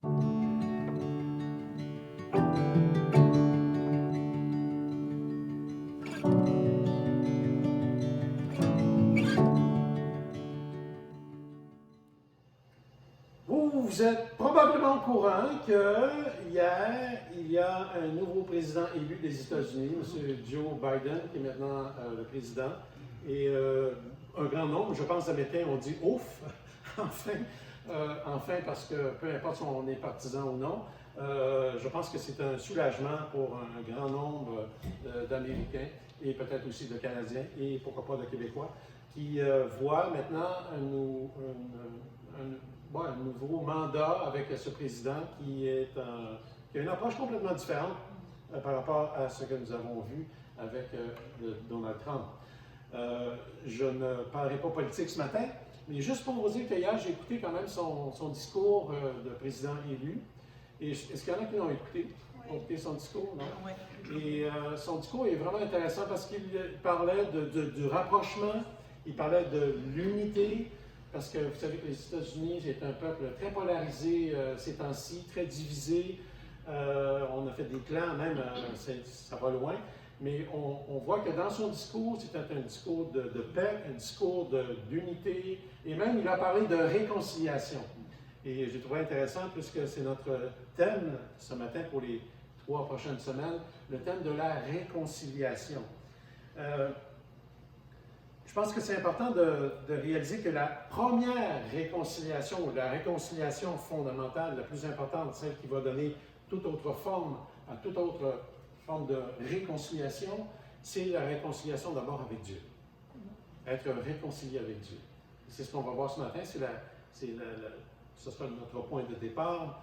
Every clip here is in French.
Vous êtes probablement au courant qu'hier, il y a un nouveau président élu des États-Unis, M. Joe Biden, qui est maintenant le président. Et un grand nombre, je pense, d'Américains ont dit « ouf », enfin, enfin, parce que peu importe si on est partisan ou non, je pense que c'est un soulagement pour un grand nombre d'Américains et peut-être aussi de Canadiens et pourquoi pas de Québécois qui voient maintenant un nouveau mandat avec ce président qui a une approche complètement différente par rapport à ce que nous avons vu avec Donald Trump. Je ne parlerai pas politique ce matin, mais juste pour vous dire que hier, j'ai écouté quand même son discours de président élu. Et est-ce qu'il y en a qui l'ont écouté? Ont écouté son discours, non? Oui. Et son discours est vraiment intéressant parce qu'il parlait du rapprochement, il parlait de l'unité, parce que vous savez que les États-Unis, c'est un peuple très polarisé ces temps-ci, très divisé. On a fait des clans même, ça va loin. Mais on voit que dans son discours, c'était un discours de paix, un discours d'unité, et même il a parlé de réconciliation. Et j'ai trouvé intéressant, puisque c'est notre thème ce matin pour les 3 prochaines semaines, le thème de la réconciliation. Je pense que c'est important de réaliser que la première réconciliation, ou la réconciliation fondamentale, la plus importante, celle qui va donner toute autre forme à toute autre forme de réconciliation, c'est la réconciliation d'abord avec Dieu. Être réconcilié avec Dieu. C'est ce qu'on va voir ce matin, ce sera notre point de départ,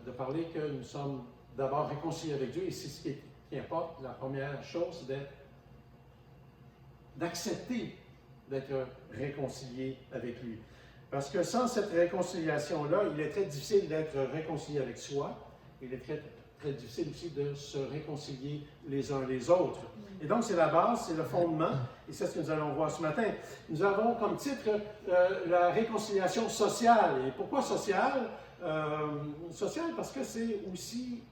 de parler que nous sommes d'abord réconciliés avec Dieu, et c'est ce qui importe. La première chose, c'est d'accepter d'être réconcilié avec lui. Parce que sans cette réconciliation-là, il est très difficile d'être réconcilié avec soi. Il est très, très difficile aussi de se réconcilier les uns les autres. Et donc, c'est la base, c'est le fondement, et c'est ce que nous allons voir ce matin. Nous avons comme titre la réconciliation sociale. Et pourquoi sociale? Sociale parce que c'est aussi,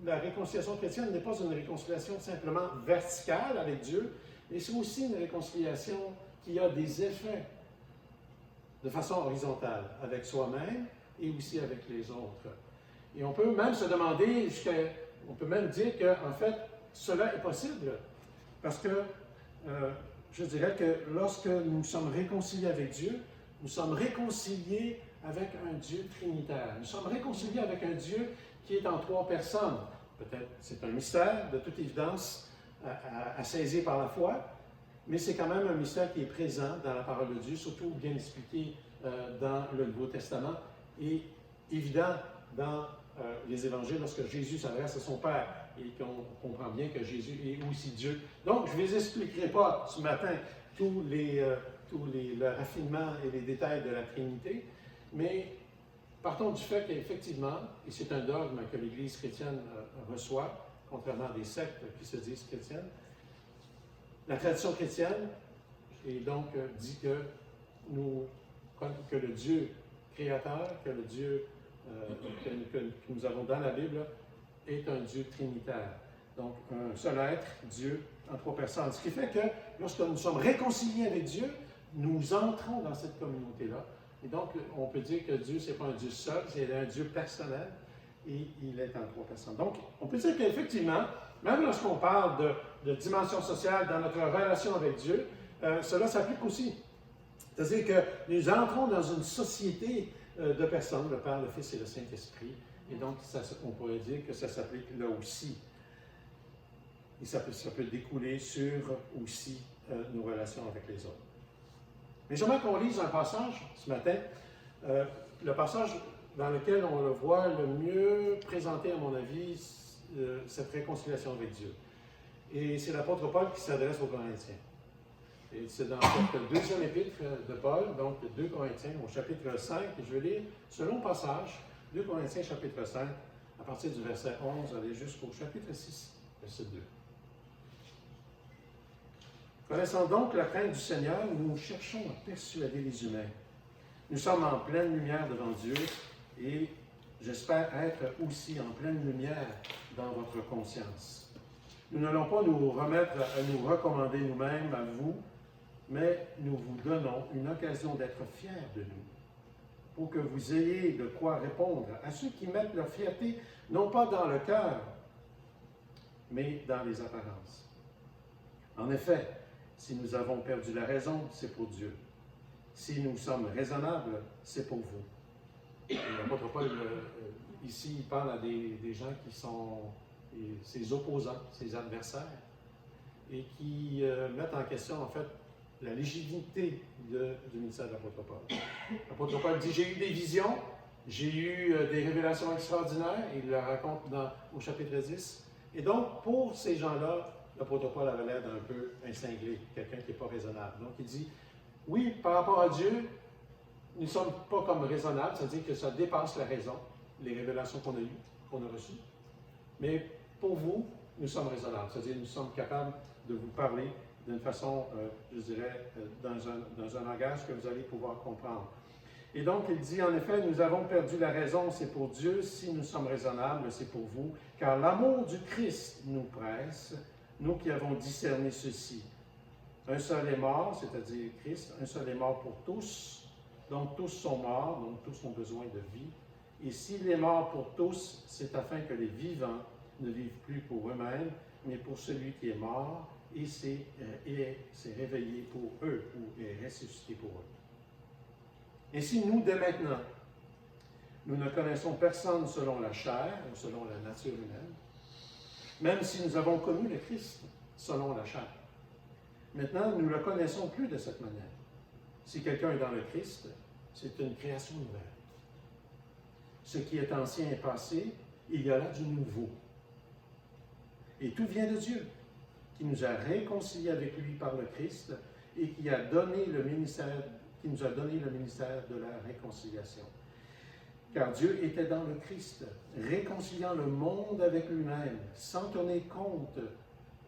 la réconciliation chrétienne n'est pas une réconciliation simplement verticale avec Dieu, mais c'est aussi une réconciliation qui a des effets de façon horizontale avec soi-même et aussi avec les autres. Et on peut même se demander, on peut même dire qu'en fait, cela est possible. Parce que je dirais que lorsque nous sommes réconciliés avec Dieu, nous sommes réconciliés avec un Dieu trinitaire. Nous sommes réconciliés avec un Dieu qui est en 3 personnes. Peut-être c'est un mystère, de toute évidence, à saisir par la foi, mais c'est quand même un mystère qui est présent dans la parole de Dieu, surtout bien expliqué dans le Nouveau Testament, et évident dans les évangiles lorsque Jésus s'adresse à son Père et qu'on comprend bien que Jésus est aussi Dieu. Donc, je ne vous expliquerai pas ce matin tous le raffinement et les détails de la Trinité, mais partons du fait qu'effectivement, et c'est un dogme que l'Église chrétienne reçoit, contrairement à des sectes qui se disent chrétiennes, la tradition chrétienne et donc dit que le Dieu créateur, que le Dieu que nous avons dans la Bible est un Dieu trinitaire. Donc, un seul être, Dieu, en 3 personnes. Ce qui fait que lorsque nous sommes réconciliés avec Dieu, nous entrons dans cette communauté-là. Et donc, on peut dire que Dieu, ce n'est pas un Dieu seul, c'est un Dieu personnel et il est en 3 personnes. Donc, on peut dire qu'effectivement, même lorsqu'on parle de dimension sociale dans notre relation avec Dieu, cela s'applique aussi. C'est-à-dire que nous entrons dans une société de personnes, le Père, le Fils et le Saint-Esprit, et donc on pourrait dire que ça s'applique là aussi. Et ça peut découler sur aussi nos relations avec les autres. Mais j'aimerais qu'on lise un passage ce matin, le passage dans lequel on le voit le mieux présenté, à mon avis, cette réconciliation avec Dieu. Et c'est l'apôtre Paul qui s'adresse aux Corinthiens. Et c'est dans cette deuxième épître de Paul, donc 2 Corinthiens, au chapitre 5, et je vais lire ce long passage, 2 Corinthiens, chapitre 5, à partir du verset 11, aller jusqu'au chapitre 6, verset 2. Connaissant donc la crainte du Seigneur, nous cherchons à persuader les humains. Nous sommes en pleine lumière devant Dieu, et J'espère être aussi en pleine lumière dans votre conscience. Nous n'allons pas nous remettre à nous recommander nous-mêmes à vous, mais nous vous donnons une occasion d'être fiers de nous, pour que vous ayez de quoi répondre à ceux qui mettent leur fierté, non pas dans le cœur, mais dans les apparences. En effet, si nous avons perdu la raison, c'est pour Dieu. Si nous sommes raisonnables, c'est pour vous. Et l'apôtre Paul, ici, il parle à des gens qui sont ses opposants, ses adversaires, et qui mettent en question, en fait, la légitimité du ministère de l'apôtre Paul. L'apôtre Paul dit, j'ai eu des visions, j'ai eu des révélations extraordinaires, il le raconte au chapitre 10. Et donc, pour ces gens-là, l'apôtre Paul avait l'air d'un peu un cinglé, quelqu'un qui n'est pas raisonnable. Donc, il dit, oui, par rapport à Dieu, nous ne sommes pas comme raisonnables, c'est-à-dire que ça dépasse la raison, les révélations qu'on a eues, qu'on a reçues. Mais pour vous, nous sommes raisonnables, c'est-à-dire nous sommes capables de vous parler d'une façon, je dirais, dans un langage que vous allez pouvoir comprendre. Et donc, il dit, en effet, nous avons perdu la raison, c'est pour Dieu. Si nous sommes raisonnables, c'est pour vous. Car l'amour du Christ nous presse, nous qui avons discerné ceci. Un seul est mort, c'est-à-dire Christ. Un seul est mort pour tous. Donc, tous sont morts, donc tous ont besoin de vie. Et s'il est mort pour tous, c'est afin que les vivants ne vivent plus pour eux-mêmes, mais pour celui qui est mort et s'est réveillé pour eux, ou est ressuscité pour eux. Ainsi, nous, dès maintenant, nous ne connaissons personne selon la chair, ou selon la nature humaine, même si nous avons connu le Christ selon la chair. Maintenant, nous ne le connaissons plus de cette manière. Si quelqu'un est dans le Christ, c'est une création nouvelle. Ce qui est ancien est passé, il y a là du nouveau. Et tout vient de Dieu, qui nous a réconciliés avec lui par le Christ et qui nous a donné le ministère de la réconciliation. Car Dieu était dans le Christ, réconciliant le monde avec lui-même, sans tenir compte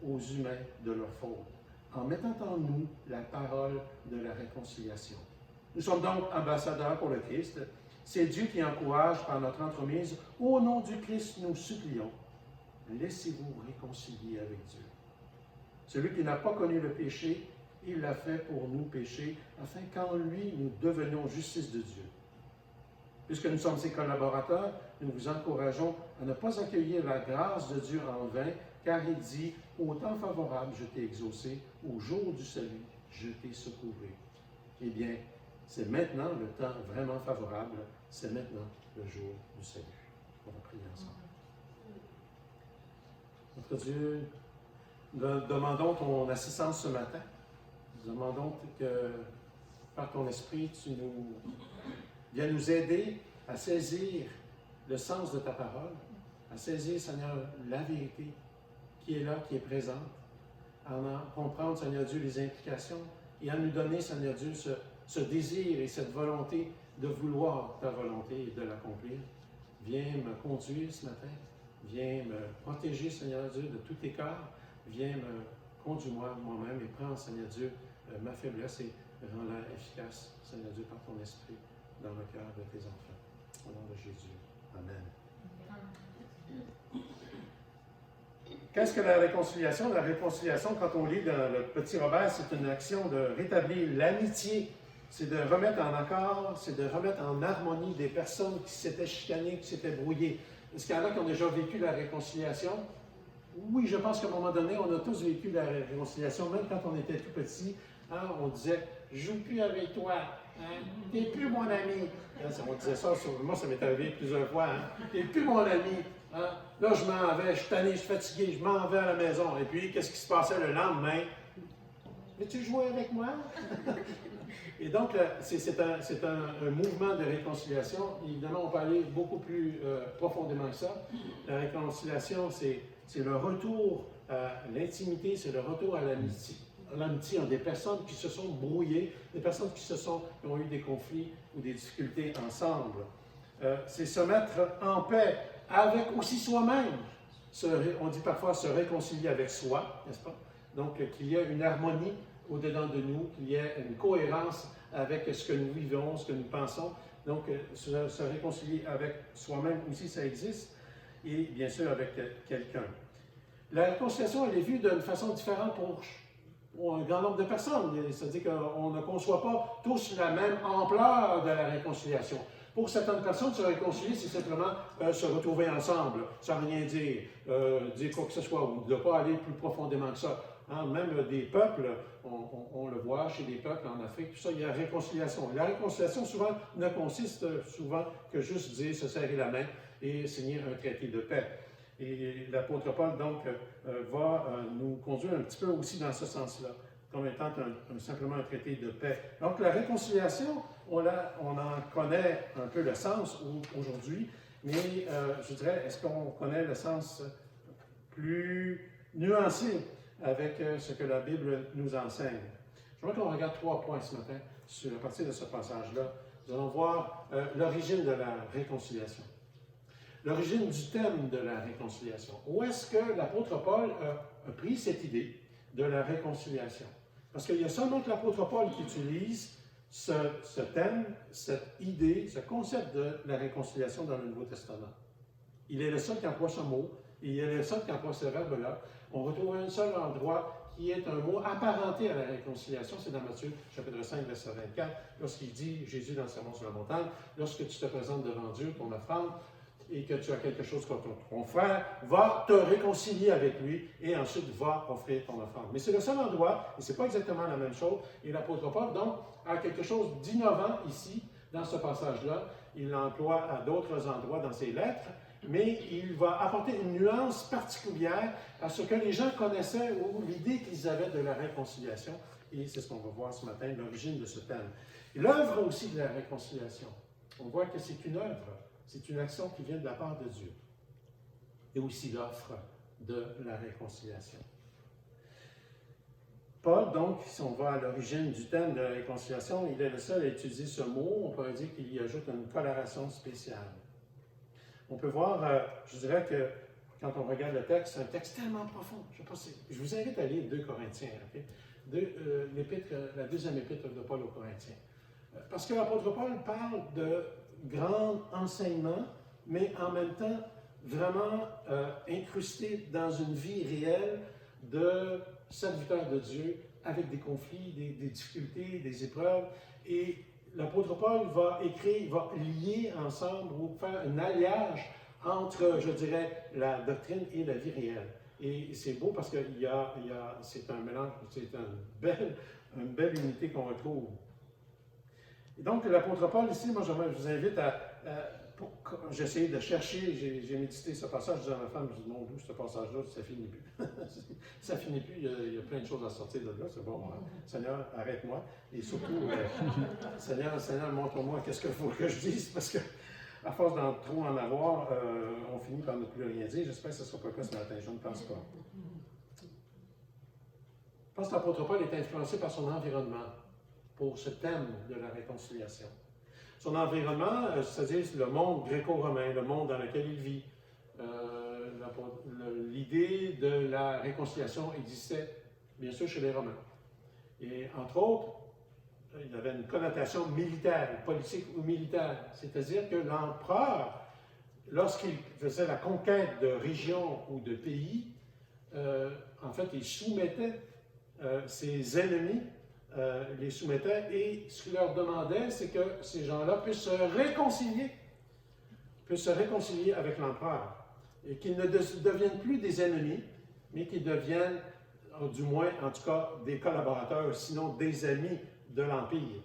aux humains de leurs fautes, en mettant en nous la parole de la réconciliation. Nous sommes donc ambassadeurs pour le Christ. C'est Dieu qui encourage par notre entremise. Au nom du Christ, nous supplions, laissez-vous réconcilier avec Dieu. Celui qui n'a pas connu le péché, il l'a fait pour nous pécher, afin qu'en lui, nous devenions justice de Dieu. Puisque nous sommes ses collaborateurs, nous vous encourageons à ne pas accueillir la grâce de Dieu en vain, car il dit, au temps favorable, je t'ai exaucé, au jour du salut, je t'ai secouru. Eh bien, c'est maintenant le temps vraiment favorable, c'est maintenant le jour du salut. On va prier ensemble. Notre Dieu, nous demandons ton assistance ce matin. Nous demandons que, par ton esprit, tu viennes nous aider à saisir le sens de ta parole, à saisir, Seigneur, la vérité qui est là, qui est présente, à en comprendre, Seigneur Dieu, les implications et à nous donner, Seigneur Dieu, ce désir et cette volonté de vouloir ta volonté et de l'accomplir. Viens me conduire ce matin. Viens me protéger, Seigneur Dieu, de tout écart. Viens me conduire moi-même et prends, Seigneur Dieu, ma faiblesse et rends-la efficace, Seigneur Dieu, par ton esprit dans le cœur de tes enfants. Au nom de Jésus. Amen. Qu'est-ce que la réconciliation? La réconciliation, quand on lit dans le Petit Robert, c'est une action de rétablir l'amitié. C'est de remettre en accord, c'est de remettre en harmonie des personnes qui s'étaient chicanées, qui s'étaient brouillées. Est-ce qu'il y en a qui ont déjà vécu la réconciliation? Oui, je pense qu'à un moment donné, on a tous vécu la réconciliation, même quand on était tout petit. Hein, on disait « Je ne joue plus avec toi, hein? Tu n'es plus mon ami. Hein, » On disait ça, moi ça m'est arrivé plusieurs fois. Hein? « Tu n'es plus mon ami. Hein? Là, je m'en vais, je suis tanné, je suis fatigué, je m'en vais à la maison. » Et puis, qu'est-ce qui se passait le lendemain? « Veux-tu jouer avec moi? » Et donc, c'est un mouvement de réconciliation. Évidemment, on peut aller beaucoup plus profondément que ça. La réconciliation, c'est le retour à l'intimité, c'est le retour à l'amitié. L'amitié entre des personnes qui se sont brouillées, des personnes qui ont eu des conflits ou des difficultés ensemble. C'est se mettre en paix avec aussi soi-même. On dit parfois se réconcilier avec soi, n'est-ce pas? Donc, qu'il y ait une harmonie au-dedans de nous, qu'il y ait une cohérence avec ce que nous vivons, ce que nous pensons. Donc, se réconcilier avec soi-même aussi, ça existe, et bien sûr avec quelqu'un. La réconciliation, elle est vue d'une façon différente pour un grand nombre de personnes. C'est-à-dire qu'on ne conçoit pas tous la même ampleur de la réconciliation. Pour certaines personnes, se réconcilier, c'est simplement se retrouver ensemble, sans rien dire, dire quoi que ce soit, ou de ne pas aller plus profondément que ça. Hein, même des peuples, on le voit chez des peuples en Afrique, tout ça, il y a réconciliation. La réconciliation, souvent, ne consiste souvent que juste dire se serrer la main et signer un traité de paix. Et l'apôtre Paul, donc, va nous conduire un petit peu aussi dans ce sens-là, comme étant simplement un traité de paix. Donc, la réconciliation, on en connaît un peu le sens aujourd'hui, mais je dirais, est-ce qu'on connaît le sens plus nuancé avec ce que la Bible nous enseigne? Je voudrais qu'on regarde 3 points ce matin à partir de ce passage-là. Nous allons voir l'origine de la réconciliation. L'origine du thème de la réconciliation. Où est-ce que l'apôtre Paul a pris cette idée de la réconciliation? Parce qu'il y a seulement que l'apôtre Paul qui utilise ce thème, cette idée, ce concept de la réconciliation dans le Nouveau Testament. Il est le seul qui emploie ce mot, et il est le seul qui emploie ce verbe-là. On retrouve un seul endroit qui est un mot apparenté à la réconciliation, c'est dans Matthieu, chapitre 5, verset 24, lorsqu'il dit, Jésus dans le sermon sur la montagne, lorsque tu te présentes devant Dieu, ton offrande, et que tu as quelque chose contre ton frère, va te réconcilier avec lui et ensuite va offrir ton offrande. Mais c'est le seul endroit, et ce n'est pas exactement la même chose, et l'apôtre Paul, donc, a quelque chose d'innovant ici, dans ce passage-là. Il l'emploie à d'autres endroits dans ses lettres, mais il va apporter une nuance particulière à ce que les gens connaissaient ou l'idée qu'ils avaient de la réconciliation, et c'est ce qu'on va voir ce matin, l'origine de ce thème. Et l'œuvre aussi de la réconciliation. On voit que c'est une œuvre. C'est une action qui vient de la part de Dieu. Et aussi l'offre de la réconciliation. Paul, donc, si on va à l'origine du thème de la réconciliation, il est le seul à utiliser ce mot. On pourrait dire qu'il y ajoute une coloration spéciale. On peut voir, je dirais que quand on regarde le texte, c'est un texte tellement profond. Je vous invite à lire 2 Corinthiens, okay? La deuxième épître de Paul aux Corinthiens. Parce que l'apôtre Paul parle de grand enseignement, mais en même temps vraiment incrusté dans une vie réelle de serviteur de Dieu, avec des conflits, des difficultés, des épreuves. Et l'apôtre Paul va lier ensemble ou faire un alliage entre, je dirais, la doctrine et la vie réelle. Et c'est beau parce que c'est un mélange, c'est une belle unité qu'on retrouve. Et donc, l'apôtre Paul, ici, moi, je vous invite j'ai essayé de chercher, j'ai médité ce passage, je disais à ma femme, je dis, mon Dieu, ce passage-là, ça finit plus. Ça finit plus, il y a plein de choses à sortir de là, c'est bon, Seigneur, arrête-moi. Et surtout, Seigneur, montre-moi qu'est-ce qu'il faut que je dise, parce que à force d'en trop en avoir, on finit par ne plus rien dire. J'espère que ce ne sera pas le cas ce matin, je ne pense pas. Je pense que l'apôtre Paul est influencé par son environnement pour ce thème de la réconciliation. Son environnement, c'est-à-dire le monde gréco-romain, le monde dans lequel il vit. L'idée de la réconciliation existait, bien sûr, chez les Romains. Et entre autres, il y avait une connotation militaire, politique ou militaire. C'est-à-dire que l'empereur, lorsqu'il faisait la conquête de régions ou de pays, en fait, il soumettait ses ennemis, les soumettait, et ce qu'il leur demandait, c'est que ces gens-là puissent se réconcilier avec l'empereur, et qu'ils ne deviennent plus des ennemis, mais qu'ils deviennent, du moins, en tout cas, des collaborateurs, sinon des amis de l'Empire.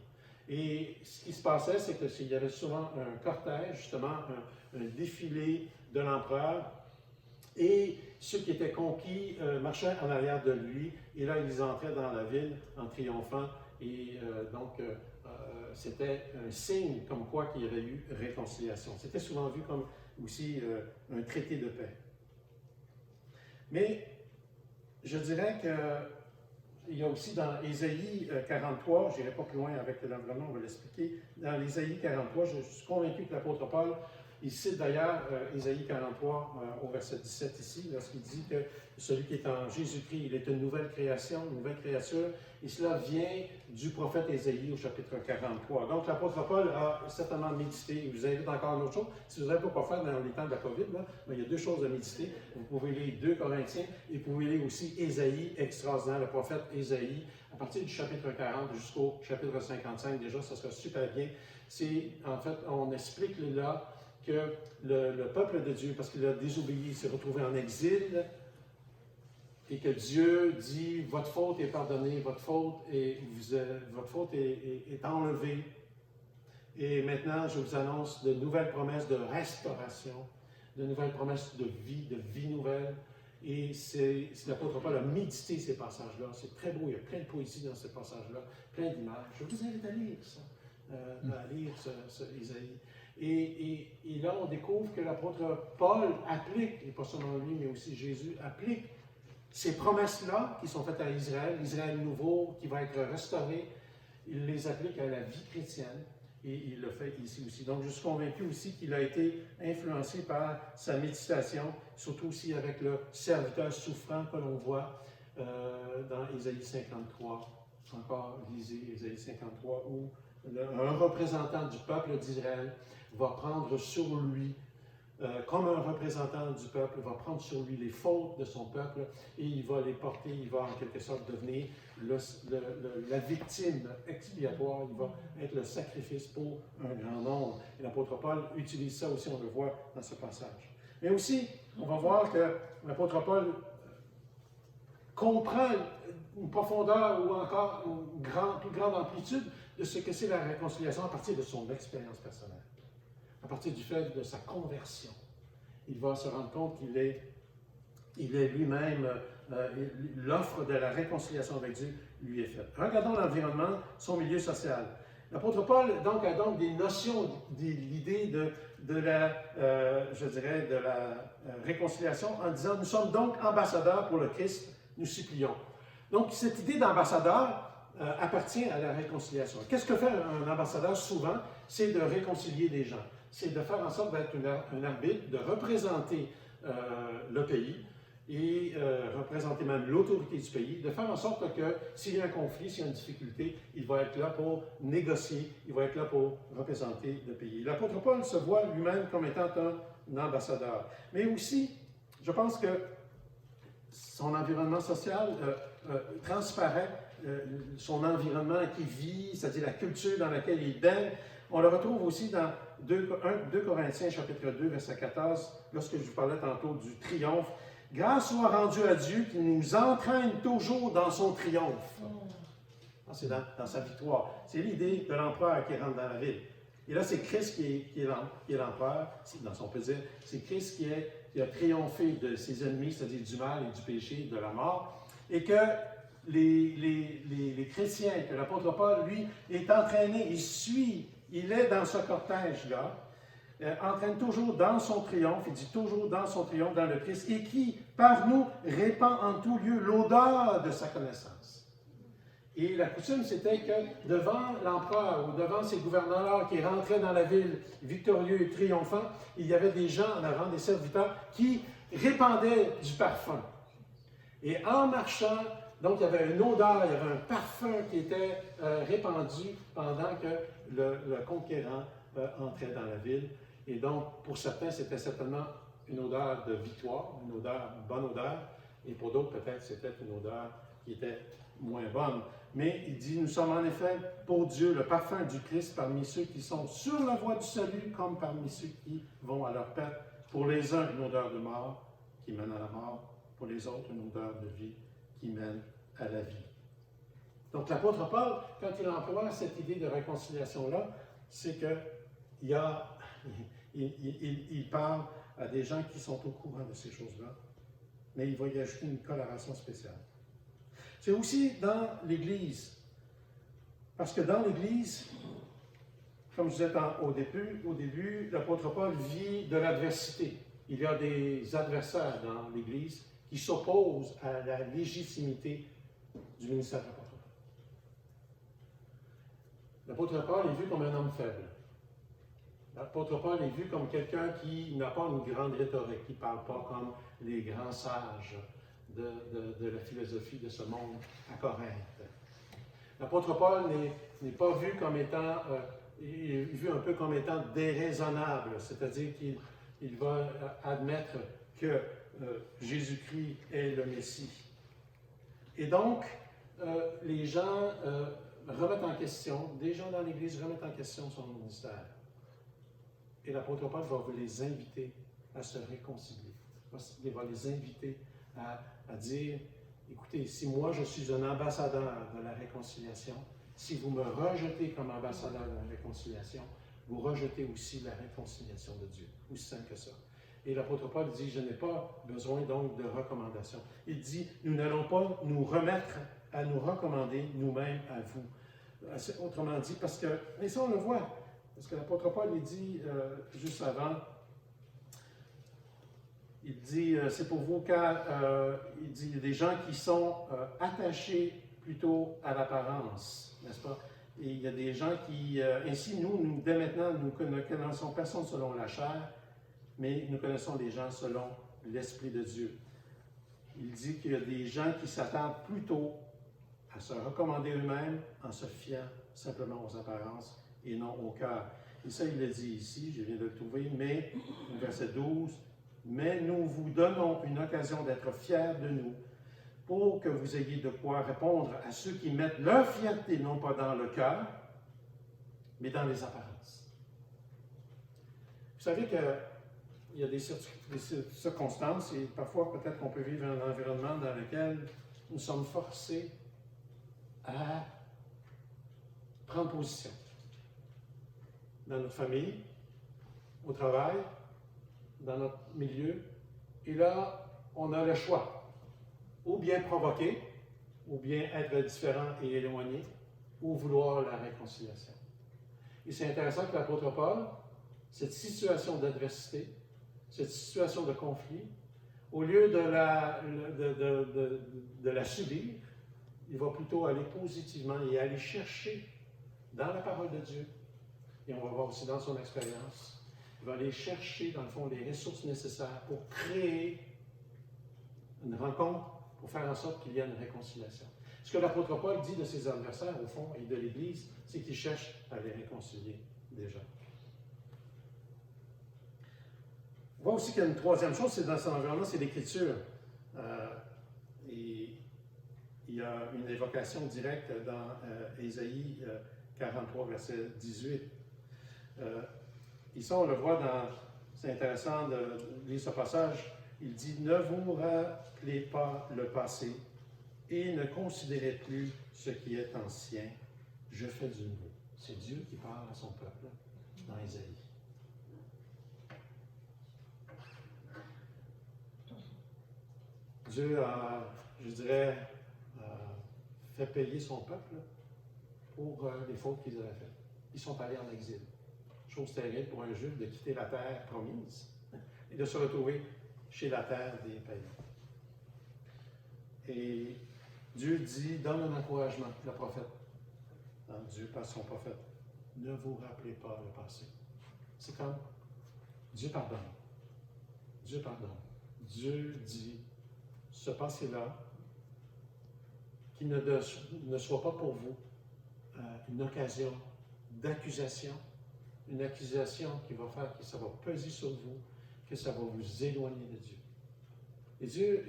Et ce qui se passait, c'est qu'il y avait souvent un cortège, justement, un défilé de l'empereur, et ceux qui étaient conquis marchaient en arrière de lui, et là, ils entraient dans la ville en triomphant, et donc, c'était un signe comme quoi qu'il y avait eu réconciliation. C'était souvent vu comme aussi un traité de paix. Mais je dirais qu'il y a aussi dans Ésaïe 43, je n'irai pas plus loin avec l'environnement, on va l'expliquer, dans Ésaïe 43, je suis convaincu que l'apôtre Paul Il cite d'ailleurs Ésaïe 43 au verset 17 ici, lorsqu'il dit que celui qui est en Jésus-Christ, il est une nouvelle création, une nouvelle créature, et cela vient du prophète Ésaïe au chapitre 43. Donc l'apôtre Paul a certainement médité. Je vous invite encore à une autre chose. Si vous n'avez pas quoi faire dans les temps de la COVID, là, il y a deux choses à méditer. Vous pouvez lire 2 Corinthiens et vous pouvez lire aussi Ésaïe, extraordinaire, le prophète Ésaïe, à partir du chapitre 40 jusqu'au chapitre 55. Déjà, ça sera super bien. En fait, on explique là que le peuple de Dieu, parce qu'il a désobéi, il s'est retrouvé en exil, et que Dieu dit, votre faute est pardonnée, votre faute est enlevée. Et maintenant, je vous annonce de nouvelles promesses de restauration, de nouvelles promesses de vie nouvelle. Et l'apôtre Paul a médité ces passages-là. C'est très beau, il y a plein de poésie dans ces passages-là, plein d'images. Je vous invite à lire ça, à lire ce Ésaïe. Et là, on découvre que l'apôtre Paul applique, et pas seulement lui, mais aussi Jésus, applique ces promesses-là qui sont faites à Israël, l'Israël nouveau qui va être restauré, il les applique à la vie chrétienne et il le fait ici aussi. Donc, je suis convaincu aussi qu'il a été influencé par sa méditation, surtout aussi avec le serviteur souffrant que l'on voit dans Ésaïe 53. Encore, lisez Ésaïe 53, où un représentant du peuple d'Israël va prendre sur lui, comme un représentant du peuple, va prendre sur lui les fautes de son peuple et il va les porter, il va en quelque sorte devenir la victime expiatoire, il va être le sacrifice pour un grand nombre. Et l'apôtre Paul utilise ça aussi, on le voit dans ce passage. Mais aussi, on va voir que l'apôtre Paul comprend une profondeur ou encore une plus grande amplitude de ce que c'est la réconciliation à partir de son expérience personnelle. À partir du fait de sa conversion, il va se rendre compte qu'il est lui-même, l'offre de la réconciliation avec Dieu lui est faite. Regardons l'environnement, son milieu social. L'apôtre Paul a donc des notions, l'idée de la réconciliation en disant « Nous sommes donc ambassadeurs pour le Christ, nous supplions ». Donc cette idée d'ambassadeur appartient à la réconciliation. Qu'est-ce que fait un ambassadeur souvent? C'est de réconcilier des gens. C'est de faire en sorte d'être un arbitre, de représenter le pays et représenter même l'autorité du pays, de faire en sorte que s'il y a un conflit, s'il y a une difficulté, il va être là pour négocier, il va être là pour représenter le pays. L'apôtre Paul se voit lui-même comme étant un ambassadeur. Mais aussi, je pense que son environnement social transparaît, son environnement qui vit, c'est-à-dire la culture dans laquelle il baigne. On le retrouve aussi dans 2 Corinthiens, chapitre 2, verset 14, lorsque je vous parlais tantôt du triomphe. « Grâce soit rendue à Dieu qui nous entraîne toujours dans son triomphe. » C'est dans sa victoire. C'est l'idée de l'empereur qui rentre dans la ville. Et là, c'est Christ qui est l'empereur, on peut dire, c'est Christ qui a triomphé de ses ennemis, c'est-à-dire du mal et du péché, de la mort, et que les chrétiens, que l'apôtre Paul, lui, est entraîné, il est dans ce cortège-là, entraîne toujours dans son triomphe, il dit toujours dans son triomphe, dans le Christ, et qui, par nous, répand en tout lieu l'odeur de sa connaissance. Et la coutume, c'était que devant l'empereur ou devant ses gouverneurs qui rentraient dans la ville victorieux et triomphants, il y avait des gens en avant, des serviteurs, qui répandaient du parfum. Et en marchant, donc il y avait une odeur, il y avait un parfum qui était répandu pendant que le conquérant entrait dans la ville. Et donc, pour certains, c'était certainement une odeur de victoire, une bonne odeur, et pour d'autres, peut-être, c'était une odeur qui était moins bonne. Mais il dit, nous sommes en effet pour Dieu le parfum du Christ parmi ceux qui sont sur la voie du salut, comme parmi ceux qui vont à leur perte. Pour les uns, une odeur de mort qui mène à la mort, pour les autres, une odeur de vie qui mène à la vie. Donc l'apôtre Paul, quand il emploie cette idée de réconciliation-là, c'est qu'il il parle à des gens qui sont au courant de ces choses-là, mais il va y ajouter une coloration spéciale. C'est aussi dans l'Église, parce que dans l'Église, comme je disais au début, l'apôtre Paul vit de l'adversité. Il y a des adversaires dans l'Église qui s'opposent à la légitimité du ministère de l'apôtre Paul. L'apôtre Paul est vu comme un homme faible. L'apôtre Paul est vu comme quelqu'un qui n'a pas une grande rhétorique, qui ne parle pas comme les grands sages de la philosophie de ce monde à Corinthe. L'apôtre Paul n'est pas vu comme étant, il est vu un peu comme étant déraisonnable, c'est-à-dire qu'il va admettre que Jésus-Christ est le Messie. Et donc, les gens remettent en question, des gens dans l'Église remettent en question son ministère. Et l'apôtre Paul va les inviter à se réconcilier. Il va les inviter à dire, écoutez, si moi je suis un ambassadeur de la réconciliation, si vous me rejetez comme ambassadeur de la réconciliation, vous rejetez aussi la réconciliation de Dieu. Aussi simple que ça. Et l'apôtre Paul dit, je n'ai pas besoin donc de recommandation. Il dit, nous n'allons pas nous remettre à nous recommander nous-mêmes à vous. Autrement dit, parce que, et ça on le voit, parce que l'apôtre Paul, il dit, juste avant, il dit, c'est pour vous car, il dit, il y a des gens qui sont attachés plutôt à l'apparence, n'est-ce pas? Et il y a des gens qui, ainsi nous, dès maintenant, nous ne connaissons personne selon la chair, mais nous connaissons des gens selon l'Esprit de Dieu. Il dit qu'il y a des gens qui s'attendent plutôt à se recommander eux-mêmes en se fiant simplement aux apparences et non au cœur. Et ça, il le dit ici, je viens de le trouver, mais, verset 12, « Mais nous vous donnons une occasion d'être fiers de nous, pour que vous ayez de quoi répondre à ceux qui mettent leur fierté non pas dans le cœur, mais dans les apparences. » Vous savez qu'il y a des circonstances, et parfois peut-être qu'on peut vivre un environnement dans lequel nous sommes forcés à prendre position. Dans notre famille, au travail, dans notre milieu. Et là, on a le choix. Ou bien provoquer, ou bien être différent et éloigné, ou vouloir la réconciliation. Et c'est intéressant que l'apôtre Paul, cette situation d'adversité, cette situation de conflit, au lieu de la subir, il va plutôt aller positivement et aller chercher dans la parole de Dieu. Et on va voir aussi dans son expérience, il va aller chercher, dans le fond, les ressources nécessaires pour créer une rencontre, pour faire en sorte qu'il y ait une réconciliation. Ce que l'apôtre Paul dit de ses adversaires, au fond, et de l'Église, c'est qu'il cherche à les réconcilier déjà. On voit aussi qu'il y a une troisième chose, c'est dans son environnement, c'est l'Écriture. Et il y a une évocation directe dans Ésaïe 43, verset 18. Ici, on le voit c'est intéressant de lire ce passage, il dit « Ne vous rappelez pas le passé et ne considérez plus ce qui est ancien, je fais du nouveau. » C'est Dieu qui parle à son peuple dans Ésaïe. Dieu a, je dirais, fait payer son peuple pour les fautes qu'ils avaient faites. Ils sont allés en exil. Chose terrible pour un Juif de quitter la terre promise et de se retrouver chez la terre des païens. Et Dieu dit, donne un encouragement, le prophète, Dieu par son prophète, ne vous rappelez pas le passé. C'est comme Dieu pardonne. Dieu pardonne. Dieu dit, ce passé-là, qu'il ne soit pas pour vous une occasion d'accusation, une accusation qui va faire que ça va peser sur vous, que ça va vous éloigner de Dieu. Et Dieu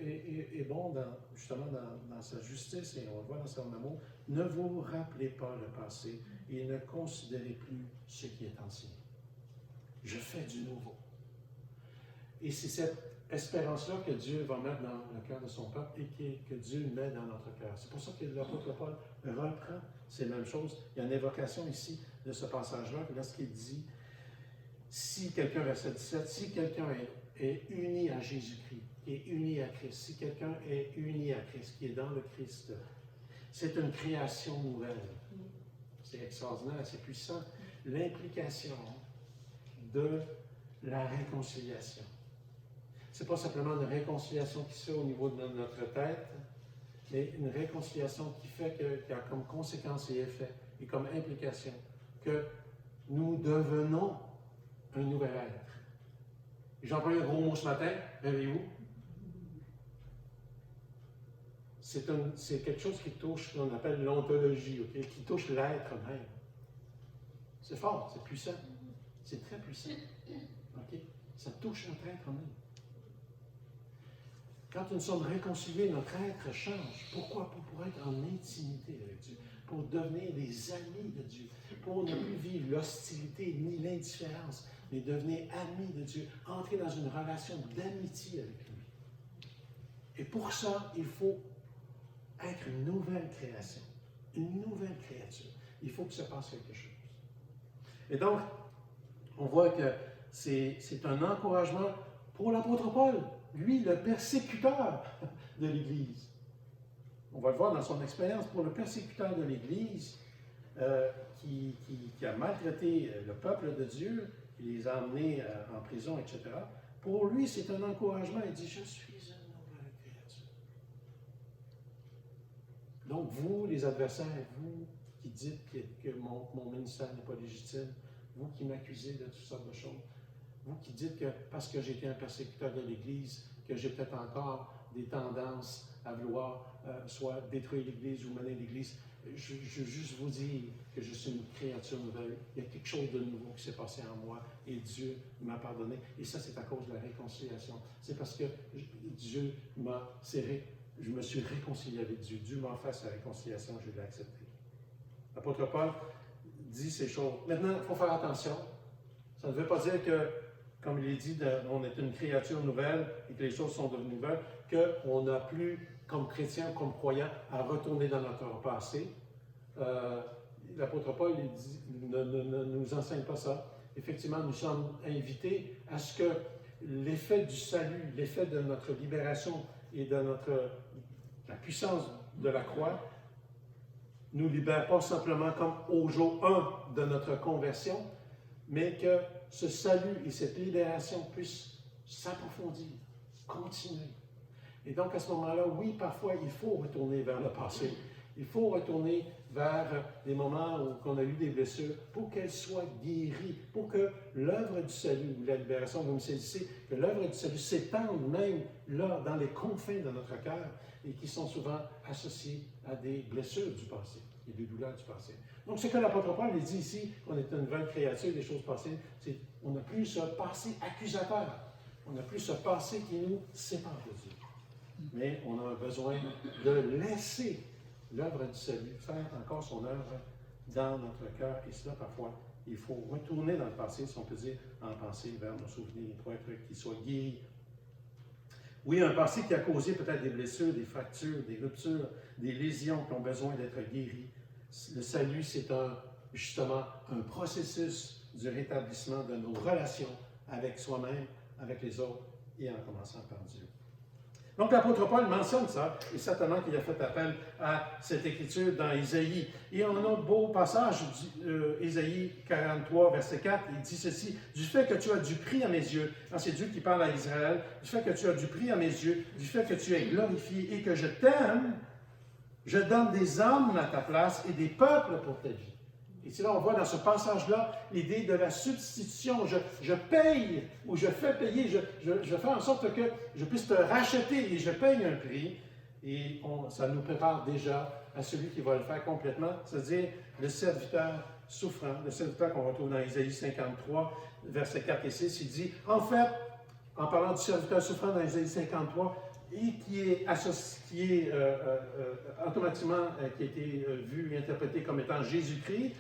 est bon justement dans sa justice, et on le voit dans son amour. Ne vous rappelez pas le passé et ne considérez plus ce qui est ancien. Je fais du nouveau. Et c'est cette espérance-là que Dieu va mettre dans le cœur de son peuple et que Dieu met dans notre cœur. C'est pour ça que l'apôtre Paul reprend ces mêmes choses. Il y a une évocation ici de ce passage-là, lorsqu'il dit, si quelqu'un, verset 17, si quelqu'un est uni à Jésus-Christ, est uni à Christ, si quelqu'un est uni à Christ, qui est dans le Christ, c'est une création nouvelle. C'est extraordinaire, c'est puissant. L'implication de la réconciliation. Ce n'est pas simplement une réconciliation qui se fait au niveau de notre tête, mais une réconciliation qui fait qui a comme conséquence et effet, et comme implication, que nous devenons un nouvel être. J'ai employé un gros mot ce matin, réveillez-vous. C'est quelque chose qui touche ce qu'on appelle l'ontologie, okay? Qui touche l'être même. C'est fort, c'est puissant. C'est très puissant. Okay? Ça touche notre être même. Quand nous sommes réconciliés, notre être change. Pourquoi? Pour être en intimité avec Dieu, pour devenir des amis de Dieu, pour ne plus vivre l'hostilité ni l'indifférence, mais devenir amis de Dieu, entrer dans une relation d'amitié avec lui. Et pour ça, il faut être une nouvelle création, une nouvelle créature. Il faut que se passe quelque chose. Et donc, on voit que c'est un encouragement pour l'apôtre Paul, lui, le persécuteur de l'Église. On va le voir dans son expérience, pour le persécuteur de l'Église, qui a maltraité le peuple de Dieu, qui les a emmenés en prison, etc. Pour lui, c'est un encouragement. Il dit, je suis une nouvelle créature. Donc, vous, les adversaires, vous qui dites que mon ministère n'est pas légitime, vous qui m'accusez de toutes sortes de choses, vous qui dites que parce que j'ai été un persécuteur de l'Église, que j'ai peut-être encore des tendances à vouloir soit détruire l'Église ou mener l'Église, je veux juste vous dire que je suis une créature nouvelle. Il y a quelque chose de nouveau qui s'est passé en moi et Dieu m'a pardonné. Et ça, c'est à cause de la réconciliation. C'est parce que Dieu m'a serré. Je me suis réconcilié avec Dieu. Dieu m'a fait sa réconciliation, je l'ai accepté. L'apôtre Paul dit ces choses. Maintenant, il faut faire attention. Ça ne veut pas dire que, comme il est dit, on est une créature nouvelle et que les choses sont devenues nouvelles, qu'on n'a plus, comme chrétien, comme croyant, à retourner dans notre passé. L'apôtre Paul il dit, ne nous enseigne pas ça. Effectivement, nous sommes invités à ce que l'effet du salut, l'effet de notre libération et de la puissance de la croix, nous libère pas simplement comme au jour 1 de notre conversion, mais que ce salut et cette libération puissent s'approfondir, continuer. Et donc, à ce moment-là, oui, parfois, il faut retourner vers le passé. Il faut retourner vers des moments où on a eu des blessures pour qu'elles soient guéries, pour que l'œuvre du salut, ou la libération, vous me saisissez, que l'œuvre du salut s'étende même là, dans les confins de notre cœur, et qui sont souvent associées à des blessures du passé et des douleurs du passé. Donc, ce que l'apôtre Paul dit ici, qu'on est une nouvelle créature des choses passées, c'est qu'on n'a plus ce passé accusateur. On n'a plus ce passé qui nous sépare de Dieu. Mais on a besoin de laisser l'œuvre du salut faire encore son œuvre dans notre cœur. Et cela, parfois, il faut retourner dans le passé, si on peut dire, en pensée vers nos souvenirs, pour être qu'ils soient guéris. Oui, un passé qui a causé peut-être des blessures, des fractures, des ruptures, des lésions qui ont besoin d'être guéries. Le salut, c'est justement un processus du rétablissement de nos relations avec soi-même, avec les autres et en commençant par Dieu. Donc l'apôtre Paul mentionne ça, et certainement qu'il a fait appel à cette écriture dans Isaïe. Et on a un autre beau passage, Isaïe 43, verset 4, il dit ceci, « Du fait que tu as du prix à mes yeux, » c'est Dieu qui parle à Israël, « Du fait que tu as du prix à mes yeux, du fait que tu es glorifié et que je t'aime, je donne des hommes à ta place et des peuples pour ta vie. » Et c'est là on voit dans ce passage-là l'idée de la substitution. Je paye ou je fais payer, je fais en sorte que je puisse te racheter et je paye un prix. Et ça nous prépare déjà à celui qui va le faire complètement, c'est-à-dire le serviteur souffrant, le serviteur qu'on retrouve dans Isaïe 53, versets 4 et 6, il dit, en fait, en parlant du serviteur souffrant dans Isaïe 53, et qui est automatiquement qui a été vu et interprété comme étant Jésus-Christ.